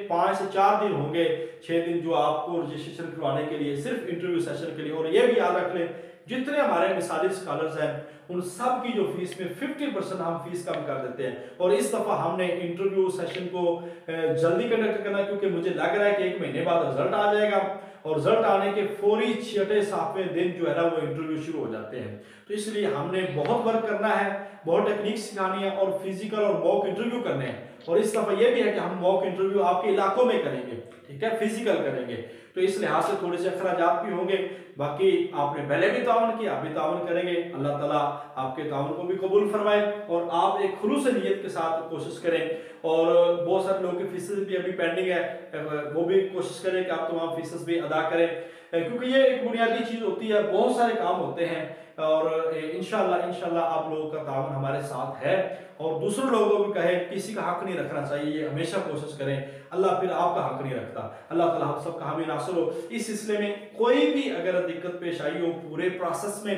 5 से 4 दिन होंगे, 6 दिन जो आपको रजिस्ट्रेशन करवाने के लिए सिर्फ इंटरव्यू सेशन के लिए। और ये भी याद रख लें जितने हमारे मिसाली स्कॉलर्स हैं उन सब की जो फीस में 50% हम फीस कम कर देते हैं, और इस दफा हमने इंटरव्यू सेशन को जल्दी कंडक्ट करना, क्योंकि मुझे लग रहा है कि 1 महीने बाद रिजल्ट आ जाएगा, और रिजल्ट आने के फौरी 6-7वें दिन जो है ना वो इंटरव्यू शुरू हो जाते हैं। तो इसलिए हमने बहुत वर्क करना है, बहुत टेक्निक सिखानी है, और फिजिकल और मॉक इंटरव्यू करने हैं। और इस दफा ये भी है कि हम मॉक इंटरव्यू आपके इलाकों में करेंगे, ठीक है, फिजिकल करेंगे, तो इस लिहाज से थोड़े से अखराजात भी होंगे। बाकी आपने पहले भी ताउन किया, अभी ताउन करेंगे, अल्लाह ताला आपके ताउन को भी कबूल फरमाए, और आप एक खुलूस नीयत के साथ कोशिश करें। और बहुत सारे लोगों की फीसेस भी अभी पेंडिंग है, वो भी कोशिश करें कि आप तमाम फीसेस भी अदा करें, क्योंकि ये एक बुनियादी चीज़ होती है, बहुत सारे काम होते हैं, और इंशाल्लाह आप लोगों का ताउन हमारे साथ है। और दूसरे लोगों को भी कहे, किसी का हक नहीं रखना चाहिए, ये हमेशा कोशिश करें, अल्लाह फिर आपका हक नहीं रखता। अल्लाह ताला हम सबका हामी नासर हो। इस सिलसिले में कोई भी अगर दिक्कत पेश आई हो पूरे प्रोसेस में,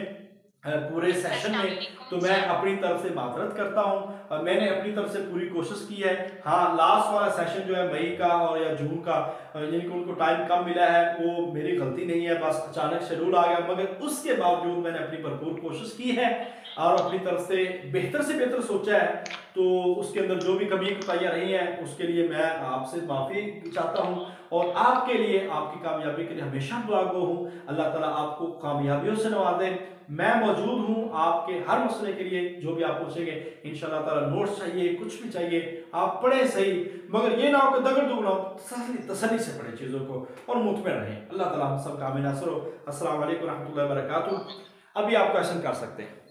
पूरे सेशन में, तो मैं अपनी तरफ से माफ़रत करता हूँ। मैंने अपनी तरफ से पूरी कोशिश की है। हाँ, लास्ट वाला सेशन जो है मई का और या जून का, यानी कि उनको टाइम कम मिला है, वो मेरी गलती नहीं है, बस अचानक शेड्यूल आ गया, मगर उसके बावजूद मैंने अपनी भरपूर कोशिश की है और अपनी तरफ से बेहतर सोचा है। तो उसके अंदर जो भी कमी कोताहियाँ रही हैं, उसके लिए मैं आपसे माफ़ी चाहता हूँ और आपके लिए, आपकी कामयाबी के लिए हमेशा दुआगो हूँ। अल्लाह ताला आपको कामयाबियों से नवाजे। मैं मौजूद हूँ आपके हर मसले के लिए, जो भी आप पूछेंगे इंशाल्लाह ताला। नोट्स चाहिए, कुछ भी चाहिए, आप पढ़े सही, मगर ये ना हो कि दगड़ दुगना हो, तसल्ली से पढ़े चीज़ों को और मुतमिन रहें। अल्लाह ताला हम सब कामिल नासर हो। अस्सलाम वालेकुम रहमतुल्लाहि व बरकातुहू। अभी आप क्वेश्चन कर सकते हैं।